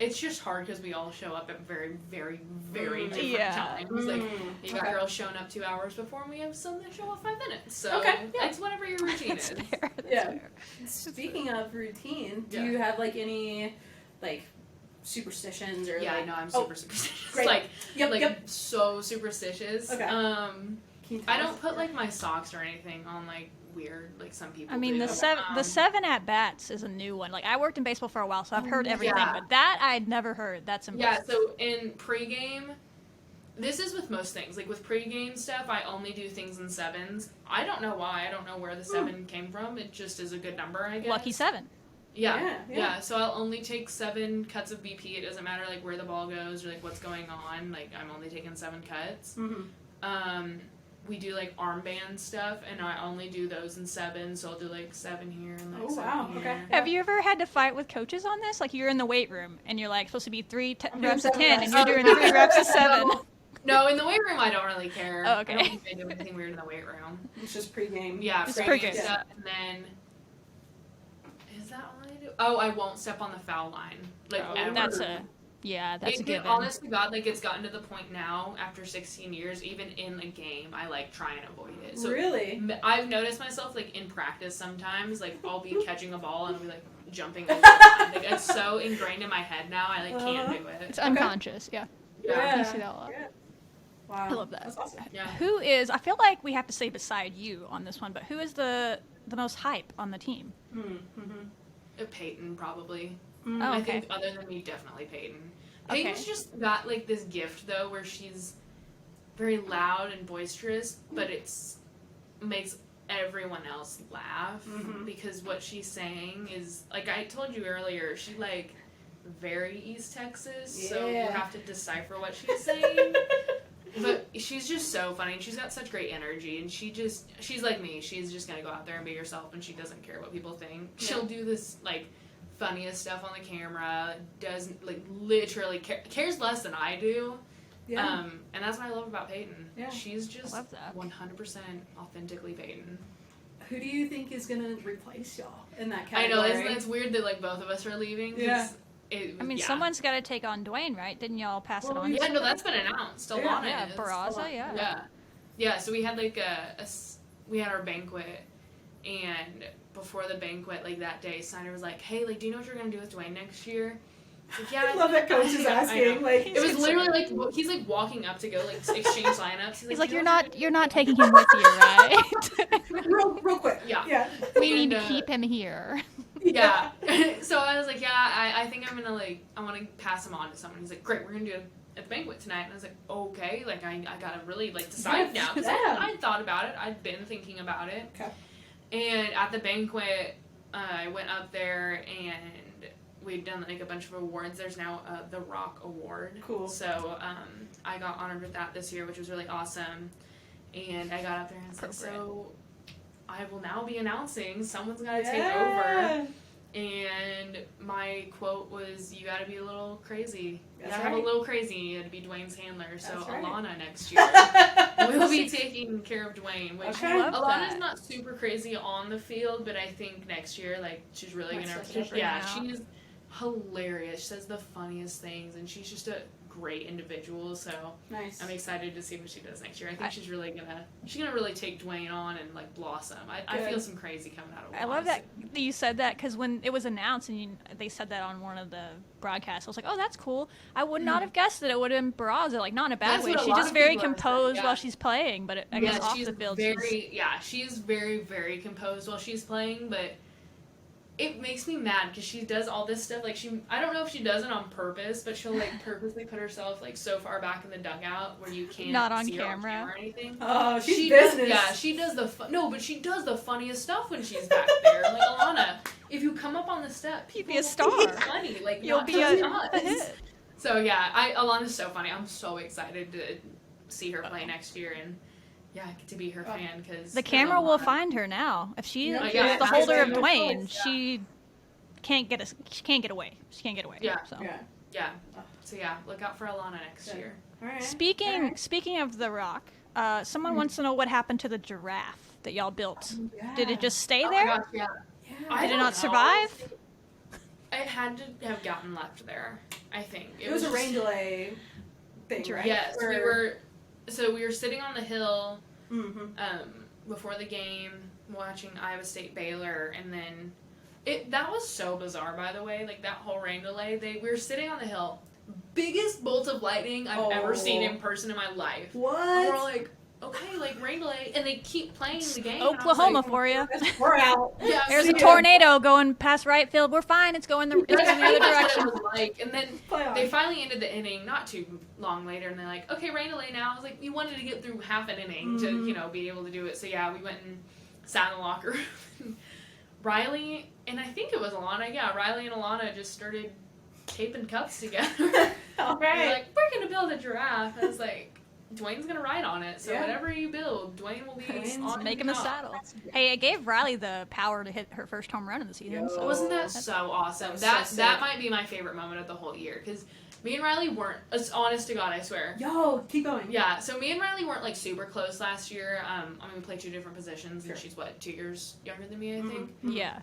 It's just hard because we all show up at very, very, very different times. Like, you got girls showing up 2 hours before, and we have some that show up 5 minutes. So it's whatever your routine is. Fair. That's fair. Speaking of routine, do Yeah. you have like any like superstitions or Yeah, like? I know I'm super superstitious. Great. Like so superstitious. Okay. I Can you tell don't us? put like my socks or anything on like weird like some people. I mean, do. the 7 at bats is a new one. Like I worked in baseball for a while, so I've heard everything, Yeah. but that I'd never heard. That's impressive. Yeah, so in pregame, this is with most things. Like with pregame stuff, I only do things in 7s. I don't know why. I don't know where the 7 came from. It just is a good number, I guess. Lucky 7. Yeah. So I'll only take 7 cuts of BP. It doesn't matter like where the ball goes or like what's going on. Like I'm only taking 7 cuts. Mm-hmm. We do like armband stuff, and I only do those in 7. So I'll do like 7 here and like 7 wow, here. okay. Have you ever had to fight with coaches on this? Like you're in the weight room and you're like supposed to be 3 doing reps of 7 10, reps. and you're doing 3 reps of 7. No, in the weight room I don't really care. Oh, okay. I don't think I do anything weird in the weight room. It's just pregame. Yeah, Just pregame pregame. stuff, and then is that all I do? Oh, I won't step on the foul line. Like ever. That's a given. Honest to God, like it's gotten to the point now after 16 years, even in a game, I like try and avoid it. So really? I've noticed myself like in practice sometimes, like I'll be catching a ball and I'll be like jumping over the line. Like it's so ingrained in my head now, I like can't do it. It's unconscious. Yeah. Yeah. You see that a lot. Yeah. Wow. I love that. That's awesome. Yeah. Who is? I feel like we have to say beside you on this one, but who is the most hype on the team? Mm-hmm. Peyton probably. Oh, I okay. think other than me, definitely Peyton. Okay. Peyton's just got like this gift though, where she's very loud and boisterous, but it's makes everyone else laugh because what she's saying is like I told you earlier. She like very East Texas, so you have to decipher what she's saying. But she's just so funny, and she's got such great energy, and she's like me. She's just gonna go out there and be herself, and she doesn't care what people think. Yeah. She'll do this like funniest stuff on the camera, doesn't like literally cares less than I do. Yeah. And that's what I love about Peyton. Yeah. She's just I love that. 100% authentically Peyton. Who do you think is gonna replace y'all in that I category? know it's weird that like both of us are leaving. 'Cause Yeah. Someone's got to take on Dwayne, right? Didn't y'all pass it on? Yeah, no, that's been announced. Alana Yeah, is. Barraza, yeah. Yeah, so we had like we had our banquet, and before the banquet, like that day, Snyder was like, "Hey, like, do you know what you're gonna do with Dwayne next year?" Like, yeah, I love that coach is asking. Like, it was literally like he's like walking up to go like exchange lineups. He's like, "You you're know not taking him with you, right? real quick. Yeah. We need to And, keep him here. Yeah. So I was like, yeah, I think I'm gonna I want to pass him on to someone. He's like, great, we're gonna do it at the banquet tonight. And I was like, okay, like I gotta really like decide now because I thought about it. I'd been thinking about it. Okay. And at the banquet, I went up there and we'd done like a bunch of awards. There's now the Rock Award. Cool. So I got honored with that this year, which was really awesome. And I got up there and said, so I will now be announcing someone's got to take over. And my quote was, you got to be a little crazy. You got to have a little crazy to be Dwayne's handler. So Alana next year will be taking care of Dwayne. Which Alana's not super crazy on the field, but I think next year, like, she's really going to... Yeah, she's hilarious. She says the funniest things, and she's just a great individual, so nice. I'm excited to see what she does next year. I think she's gonna really take Dwayne on and like blossom. I feel some crazy coming out of it. I love that you said that because when it was announced and they said that on one of the broadcasts, I was like, oh, that's cool. I would not have guessed that it would have been Barraza, like not in a bad way. She's just very composed while she's playing, but I guess off the field, she's very, very composed while she's playing, but it makes me mad because she does all this stuff. Like I don't know if she does it on purpose, but she'll like purposely put herself like so far back in the dugout where you can't not on see her camera. on camera or anything. Oh, she's business. She does but she does the funniest stuff when she's back there. Like Alana, if you come up on the step, you'd be a star. Funny, like you'll be a hit. So yeah, Alana's so funny. I'm so excited to see her play next year, and to be her fan because The camera will find her now. If she is yeah, the holder of no Dwayne, choice, she can't get away. She can't get away. Yeah. So. Yeah. So yeah, look out for Alana next year. All right. Speaking of The Rock, someone wants to know what happened to the giraffe that y'all built. Did it just stay there? My gosh, yeah. Did it not survive? It had to have gotten left there, I think. It was a rain delay thing, right? Yes, we were sitting on the hill before the game watching Iowa State Baylor, and then that was so bizarre, by the way, like that whole rain delay. We were sitting on the hill, biggest bolt of lightning I've ever seen in person in my life. What? And we're all like, okay, like rain delay, and they keep playing the game. Oklahoma for you. We're out. Yeah, There's a tornado going past right field. We're fine. It's going the other direction. What it was like. And then they finally ended the inning not too long later, and they're like, okay, rain delay now. I was like, we wanted to get through half an inning to, be able to do it. So yeah, we went and sat in the locker room. Riley, and I think it was Alana, Riley and Alana just started taping cups together. All right. They're like, we're going to build a giraffe. I was like, Dwayne's going to ride on it, so whatever you build, Dwayne will be on Make him a saddle. Hey, it gave Riley the power to hit her first home run of the season. So wasn't that so awesome? That might be my favorite moment of the whole year, because me and Riley weren't, honest to God, I swear. Yo, keep going. Yeah, so me and Riley weren't, like, super close last year. We played 2 different positions, and she's, 2 years younger than me, I think? Yeah.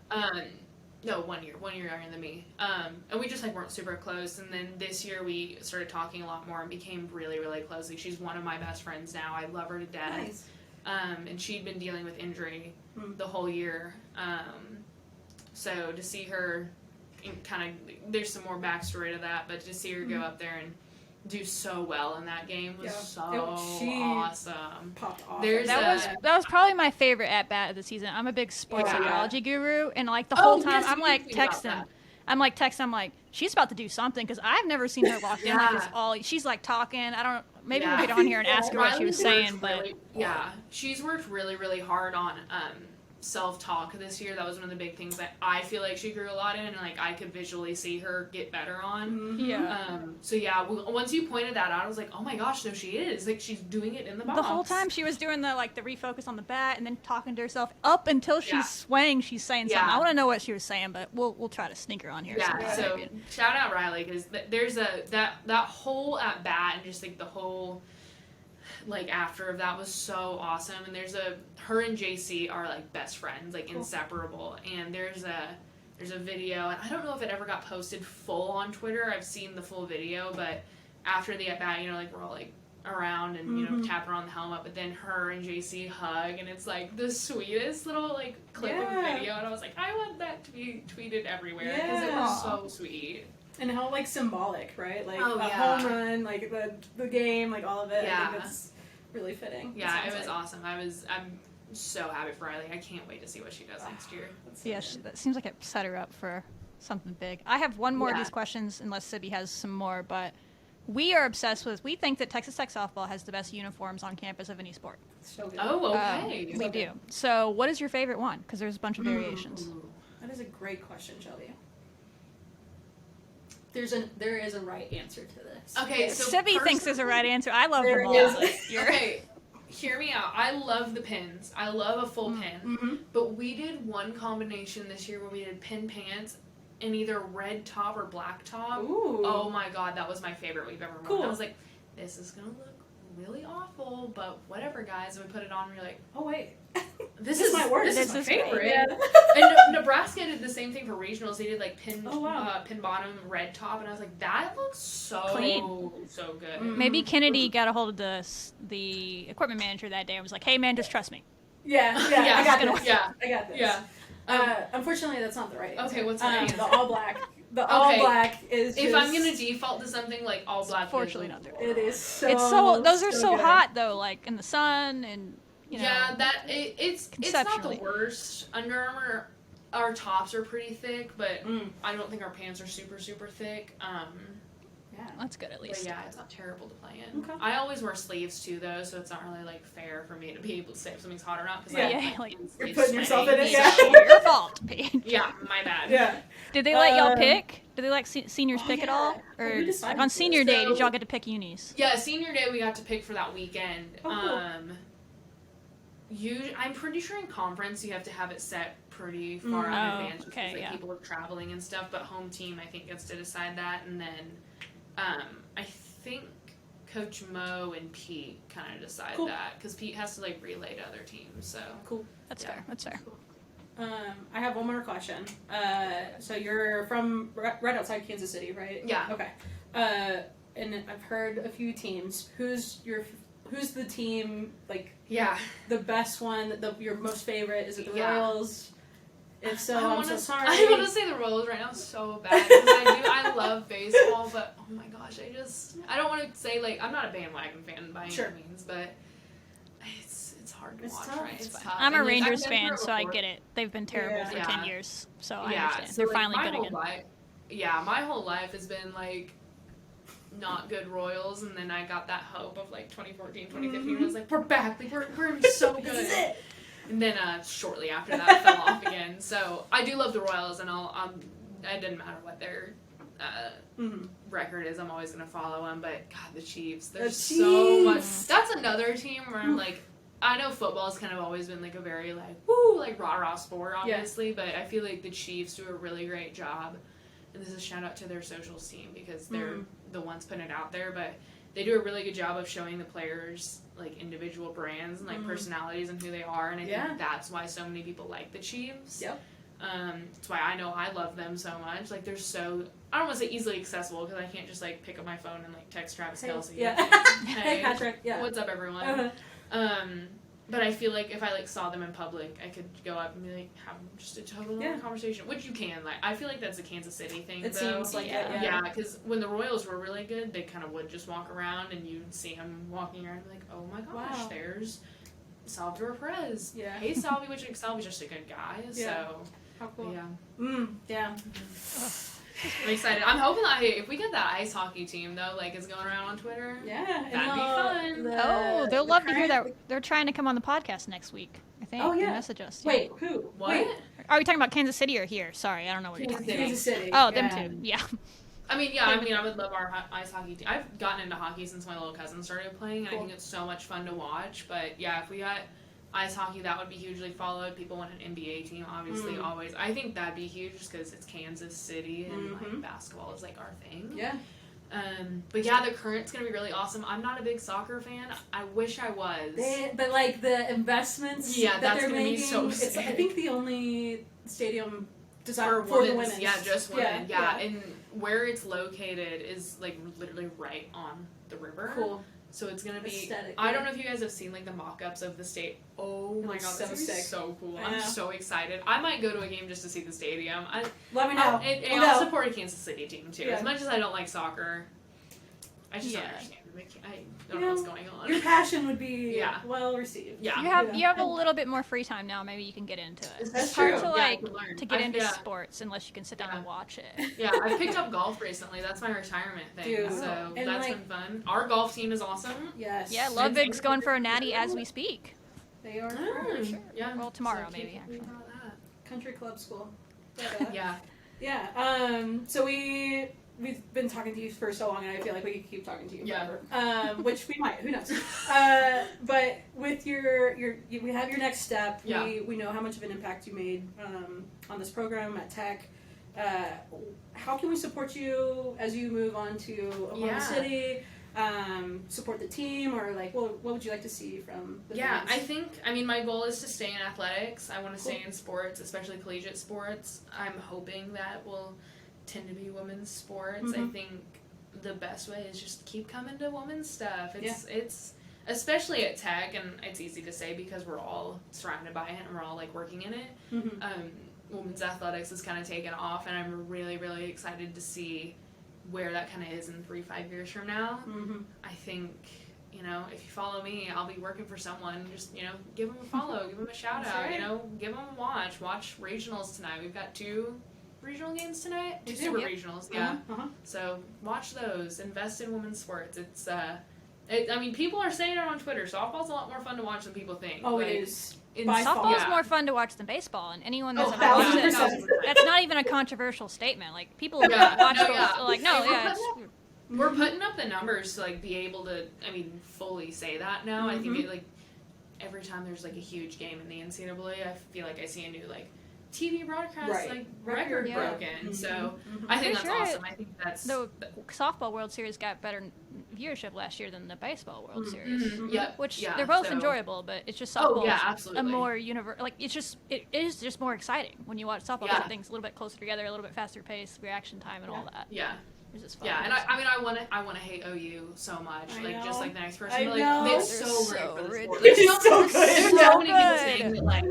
No, 1 year younger than me. And we just, weren't super close, and then this year we started talking a lot more and became really, really close. Like, she's one of my best friends now. I love her to death. Nice. And she'd been dealing with injury the whole year. So to see her there's some more backstory to that, but to see her go up there and do so well in that game was awesome. Popped off. That was probably my favorite at bat of the season. I'm a big sports psychology guru, and the whole time I'm texting. I'm like, she's about to do something because I've never seen her locked in like this all. She's talking. I don't. Maybe we'll get on here and ask her what she was saying, but she's worked really, really hard on self-talk this year. That was one of the big things that I feel like she grew a lot in, and I could visually see her get better on. So once you pointed that out, I was like, oh my gosh, no, she is. She's doing it in the box. The whole time she was doing the refocus on the bat and then talking to herself up until she's swaying, she's saying something. I want to know what she was saying, but we'll try to sneak her on here. So shout out Riley, because there's that whole at bat and just the whole after of that was so awesome. And her and JC are best friends, inseparable. And there's a video, and I don't know if it ever got posted full on Twitter. I've seen the full video, but after the at bat, we're all around and tap her on the helmet, but then her and JC hug, and it's the sweetest little clip of the video, and I was like, I want that to be tweeted everywhere because it was so sweet. And how symbolic, right? Home run, the game, all of it. I think that's really fitting. Yeah, it was awesome. I'm so happy for Riley. I can't wait to see what she does next year. That seems like it set her up for something big. I have one more of these questions, unless Sibby has some more, but we are obsessed with, we think that Texas Tech softball has the best uniforms on campus of any sport. So good. Oh, okay. We do. So what is your favorite one? Because there's a bunch of variations. That is a great question, Shelby. There is a right answer to this. Okay, so Sibby thinks there's a right answer. I love them all. Okay, hear me out. I love the pins. I love a full pin. But we did one combination this year where we did pin pants and either red top or black top. Ooh. Oh my god, that was my favorite we've ever worn. Cool. I was like, this is gonna look really awful, but whatever, guys. And we put it on and we're like, oh wait. This is my work. This is my favorite. Yeah. And Nebraska did the same thing for regionals. They did pin bottom, red top, and I was like, that looks so clean, so good. Maybe Kennedy got a hold of the equipment manager that day and was like, hey man, just trust me. Yeah, I got this. I got this. Yeah. Unfortunately, that's not the right answer. Okay, what's the answer? The all black. The all black is just... If I'm going to default to something all black... Fortunately not there. It is so... Those are so hot, though, in the sun and... Yeah, it's not the worst. Under Armour, our tops are pretty thick, but I don't think our pants are super, super thick. Yeah, that's good at least. But yeah, it's not terrible to play in. Okay. I always wear sleeves too, though, so it's not really fair for me to be able to say if something's hot or not. Cause you're putting yourself in it. Yeah, your fault, Paige. Yeah, my bad. Yeah. Did they let y'all pick? Did they let seniors pick at all? Or on senior day, did y'all get to pick unis? Yeah, senior day we got to pick for that weekend. Oh, cool. I'm pretty sure in conference you have to have it set pretty far in advance because people are traveling and stuff. But home team, I think, gets to decide that, and then I think Coach Mo and Pete kind of decide that because Pete has to like relay to other teams. So cool. That's fair. That's fair. Cool. I have one more question. So you're from right outside Kansas City, right? Yeah. Okay. And I've heard a few teams. Who's the team, like, the best one, your most favorite? Is it the Royals? If so, I'm so sorry. I want to say the Royals right now so bad because I love baseball, but oh my gosh, I don't want to say, like, I'm not a bandwagon fan by any means, but it's hard to watch, tough. right? It's tough. I'm a Rangers fan, so I get it. They've been terrible for 10 years, so I understand. So, they're like, finally good again. My whole life has been, like, not good Royals, and then I got that hope of, like, 2014, 2015, I was like, we're back, like, we're going to be so good. This is it. And then shortly after that, I fell off again. So I do love the Royals, and it doesn't matter what their record is, I'm always going to follow them. But, God, the Chiefs, there's so much. That's another team where I'm like, I know football's kind of always been, like, a very, like, woo, like, rah-rah sport, obviously. But I feel like the Chiefs do a really great job. And this is a shout-out to their socials team because they're the ones putting it out there. But they do a really good job of showing the players, like, individual brands and, like, personalities and who they are. And I think that's why so many people like the Chiefs. Yep. That's why I know I love them so much. Like, they're so, I don't want to say easily accessible because I can't just, like, pick up my phone and, like, text Travis Kelce. Yeah. Hey, Patrick. Yeah. What's up, everyone? But I feel like if I, like, saw them in public, I could go up and be like, have just a total conversation, which you can. Like, I feel like that's a Kansas City thing, it though. Seems like it, yeah, because when the Royals were really good, they kind of would just walk around, and you'd see him walking around and be like, oh my gosh, there's Salvador Perez. Yeah. Hey, Salvi, which Salvi's just a good guy, so. How cool. Yeah. Yeah. I'm excited. I'm hoping that if we get that ice hockey team, though, like, is going around on Twitter. Yeah. That'd be fun. They'll love to hear that. They're trying to come on the podcast next week, I think. Oh, yeah. They message us. Wait, who? What? Wait. Are we talking about Kansas City or here? Sorry, I don't know what you're talking about. Kansas City. Oh, them two. Yeah. I would love our ice hockey team. I've gotten into hockey since my little cousin started playing, and I think it's so much fun to watch. But, yeah, if we got ice hockey, that would be hugely followed. People want an NBA team, obviously, always. I think that'd be huge just because it's Kansas City, and, like, basketball is, like, our thing. Yeah. But, yeah, the Current's going to be really awesome. I'm not a big soccer fan. I wish I was. But, like, the investments that they're making, be so it's, I think, the only stadium designed for the women's. Yeah, just women. Yeah, and where it's located is, like, literally right on the river. Cool. So it's going to be... Aesthetic, I don't know if you guys have seen, like, the mock-ups of the state. Oh, my God, so that's sick. So cool. I'm so excited. I might go to a game just to see the stadium. Let me know. I'll support a Kansas City team, too. As much as I don't like soccer, I just don't understand. I don't know what's going on. Your passion would be well received. Yeah. You have a little bit more free time now. Maybe you can get into it. That's it's hard true. to get into sports unless you can sit down and watch it. Yeah, I picked up golf recently. That's my retirement thing. So and that's been fun. Our golf team is awesome. Yes. Yeah, Ludwig's going for a natty as we speak. They are. Sure. Yeah. Well, tomorrow maybe actually. Country club school. Yeah. Yeah. So we've been talking to you for so long, and I feel like we could keep talking to you forever. Which we might. Who knows? But with we have your next step. Yeah. We know how much of an impact you made on this program at Tech. How can we support you as you move on to Oklahoma City? Support the team, or like, what would you like to see from the fans? I think, my goal is to stay in athletics. I want to stay in sports, especially collegiate sports. I'm hoping that will tend to be women's sports. I think the best way is just keep coming to women's stuff. It's especially at Tech, and it's easy to say because we're all surrounded by it and we're all, like, working in it. Women's athletics has kind of taken off, and I'm really, really excited to see where that kind of is in 3-5 years from now. I think, if you follow me, I'll be working for someone. Just, give them a follow, give them a shout out, give them a watch regionals tonight. We've got 2 regional games tonight, 2 super regionals, So watch those, invest in women's sports. It's, people are saying it on Twitter, softball's a lot more fun to watch than people think. Oh, it is. Softball's more fun to watch than baseball, and anyone that's ever watched it, that's not even a controversial statement. Like, people who watch it, like, we're putting up the numbers to, like, be able to, fully say that now. I think every time there's like a huge game in the NCAA, I feel like I see a new like TV broadcast like record broken. Mm-hmm. So I think that's awesome. I think that's the softball World Series got better viewership last year than the baseball World Series. Yeah, which they're both enjoyable, but it's just softball. A more like it is just more exciting when you watch softball. Yeah. Things a little bit closer together, a little bit faster pace, reaction time, and all that. Yeah. It's just fun. Yeah, and I want to hate OU so much, like just like the next person. But, like they're so rigged. There's so good. There's so many people saying that like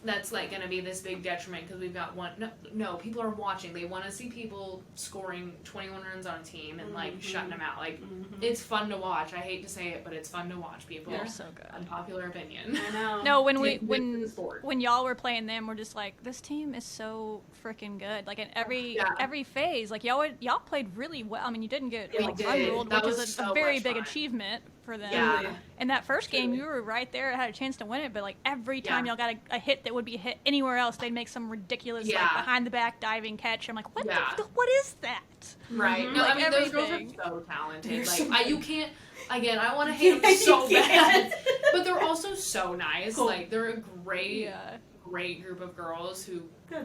that's like gonna be this big detriment because we've got one. No, people are watching. They want to see people scoring 21 runs on a team and like shutting them out. Like it's fun to watch. I hate to say it, but it's fun to watch people. They're so good. Unpopular opinion. I know. No, when y'all were playing them, we're just like, this team is so freaking good. Like in every phase, like y'all played really well. I mean, you didn't get ruled, which is a very big achievement for them. Yeah. In that first game, you were right there, had a chance to win it, but like every time y'all got a hit that would be a hit anywhere else, they'd make some ridiculous like behind the back diving catch. I'm like, what is that? Right. No, like I mean those girls are so talented. Like you can't. Again, I want to hate them so bad, but they're also so nice. Cool. Like they're a great group of girls who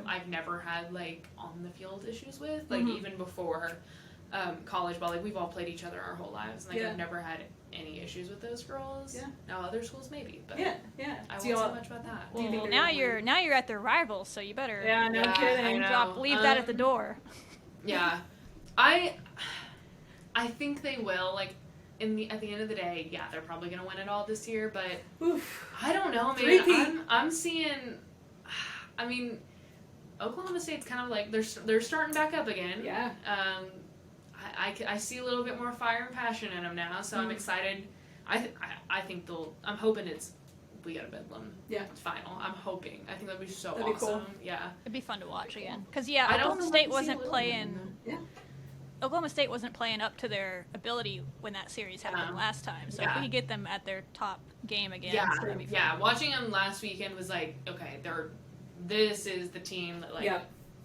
I've never had like on the field issues with. Like even before college ball, like we've all played each other our whole lives. And, like I've never had any issues with those girls. Yeah. Now other schools maybe, but I won't say much about that. Well, now you're at their rivals, so you better kidding. Leave that at the door. Yeah, I think they will. Like at the end of the day, they're probably gonna win it all this year. But I don't know, man. I'm seeing. I mean, Oklahoma State's kind of like they're starting back up again. Yeah. I see a little bit more fire and passion in them now, so I'm excited. I think I'm hoping we got a Bedlam final. I'm hoping. I think that'd be so awesome. Cool. Yeah. It'd be fun to watch again. Because Oklahoma State wasn't playing. Oklahoma State wasn't playing up to their ability when that series happened last time. So if we could get them at their top game again, it's gonna be fun. Yeah. Watching them last weekend was like, okay, this is the team that like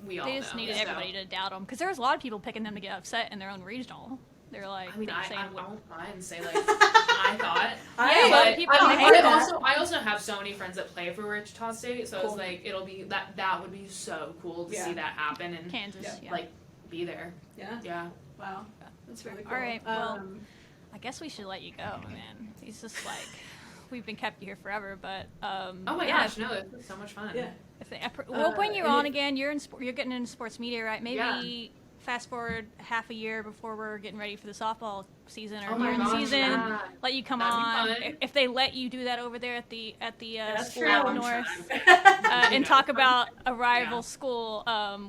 we all know. They just needed everybody to doubt them because there was a lot of people picking them to get upset in their own regional. They're like, I mean, I won't mind and say like I thought. I also have so many friends that play for Wichita State, so it's like it'll be that would be so cool to see that happen and Kansas, like be there. Yeah. Wow. That's really cool. All right. Well, I guess we should let you go, man. It's just like we've been kept here forever, but oh my gosh, no, it's so much fun. Yeah. We'll bring you on again. You're getting into sports media, right? Maybe fast forward half a year before we're getting ready for the softball season or during the season. Let you come on if they let you do that over there at the school up north and talk about a rival school.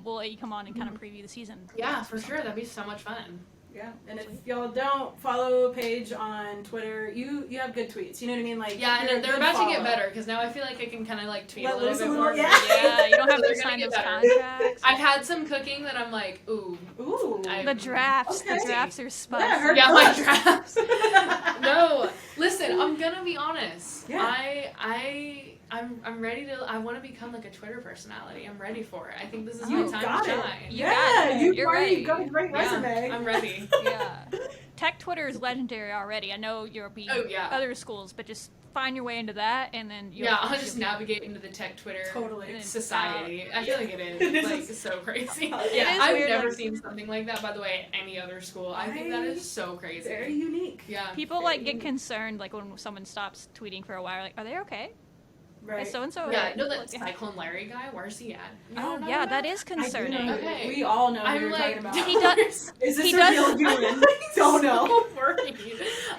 We'll let you come on and kind of preview the season. Yeah, for sure. That'd be so much fun. Yeah, and if y'all don't follow Paige on Twitter, you have good tweets. You know what I mean? Like and they're about to get better because now I feel like I can kind of like tweet a little bit more. Yeah, you don't have to sign those contracts. I've had some cooking that I'm like, ooh. The drafts are spicy. Yeah, my drafts. No, listen, I'm gonna be honest. Yeah. I'm ready to. I want to become like a Twitter personality. I'm ready for it. I think this is my time to shine. You're ready. You've got a great resume. I'm ready. Yeah. Tech Twitter is legendary already. I know you'll be other schools, but just find your way into that, and then I'll just navigate into the Tech Twitter society. I feel like it is. It's like so crazy. I've never seen something like that. By the way, at any other school. I think that is so crazy. Very unique. Yeah. People get concerned like when someone stops tweeting for a while. Like, are they okay? Right. So and so. Yeah, no, that Cyclone Larry guy. Where's he at? That is concerning. Okay. We all know who you're talking about. He does. Is this real viewing? Don't know.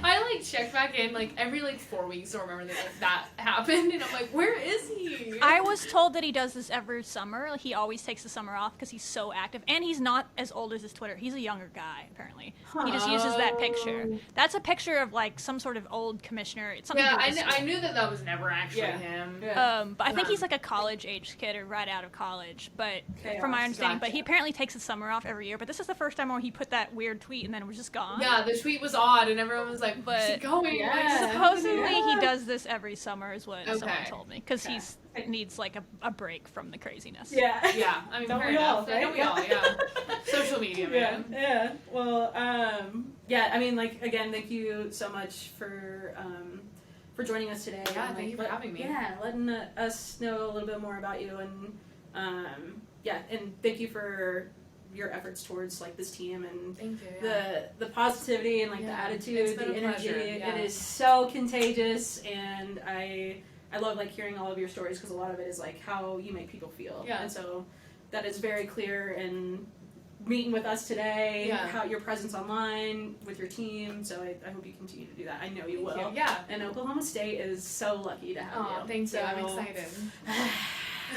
I check back in every 4 weeks to remember that happened, and I'm like, where is he? I was told that he does this every summer. He always takes the summer off because he's so active, and he's not as old as his Twitter. He's a younger guy apparently. He just uses that picture. That's a picture of some sort of old commissioner. It's something. I knew that was never actually him. Yeah. But I think he's a college-aged kid or right out of college. But from my understanding, but he apparently takes the summer off every year. But this is the first time where he put that weird tweet and then it was just gone. Yeah, the tweet was odd, and everyone was like, "Where's he going?" Supposedly he does this every summer, is what someone told me, because he needs a break from the craziness. Yeah. I mean, fair enough. Don't we all? Yeah. Social media, man. Yeah. Well, I mean, again, thank you so much for for joining us today. Yeah, and, thank you for having me. Yeah, letting us know a little bit more about you, and and thank you for your efforts towards like this team and thank you, yeah. the positivity and like the attitude, the energy. Yeah. It is so contagious, and I love like hearing all of your stories because a lot of it is like how you make people feel. Yeah. And so that is very clear in meeting with us today, how your presence online with your team. So I hope you continue to do that. I know you will. You. Yeah. And Oklahoma State is so lucky to have you. Thank you. I'm excited.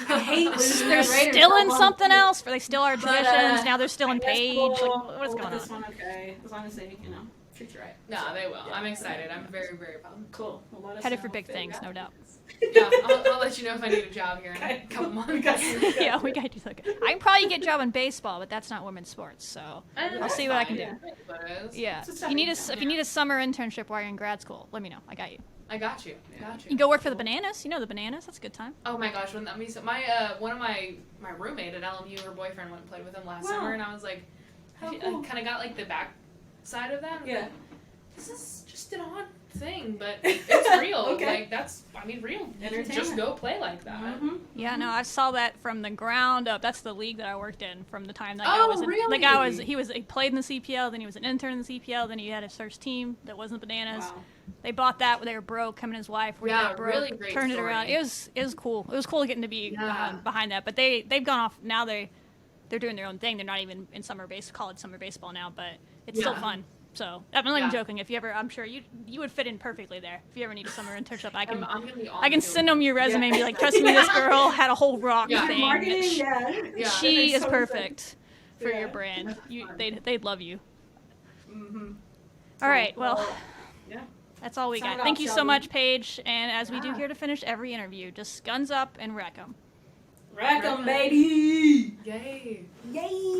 I hate losing They're still in something else, for they still are traditions. Now they're still in Page. Cool. Like, what's going this on? one okay, as long as they, treat you right. No, So, they will. yeah. I'm excited. I'm very, very pumped. Cool. Well, let us Headed know for big if things, it no doubt. Yeah, I'll let you know if I need a job here in a couple months. Yeah, we got to do that. I can probably get a job in baseball, but that's not women's sports, so I'll see what I can do. Yeah. If you need a summer internship while you're in grad school, let me know. I got you. I got you. You can go work for the Bananas. You know the Bananas. That's a good time. Oh my gosh, when that means my one of my roommate at Alum, her boyfriend went and played with him last summer, and I was like, I kind of got like the back side of that. Yeah. Like, this is just an odd thing, but it's real. Okay. Like real. Entertainment. Just go play like that. Mm-hmm. Yeah, no, I saw that from the ground up. That's the league that I worked in from the time that Oh, guy was in, really? the guy he played in the CPL, then he was an intern in the CPL, then he had his first team that wasn't Bananas. Wow. They bought that when they were broke. Him and his wife were broke, really great turned story. it around. It was cool. It was cool getting to be behind that. But they've gone off now. They're doing their own thing. They're not even in college summer baseball now, but it's still fun. So I'm not even joking. If you ever, I'm sure you would fit in perfectly there. If you ever need a summer internship, I can I'm gonna be I can send them your resume and be like, trust me, this girl had a whole rock thing. Marketing, She is perfect for your brand. They'd love you. Mm-hmm. All right, well, yeah. that's all we Sign got. off, Thank you so Shelby. much, Paige. And as we do here to finish every interview, just guns up and wreck them. Rack 'em, baby! Yay. Yay!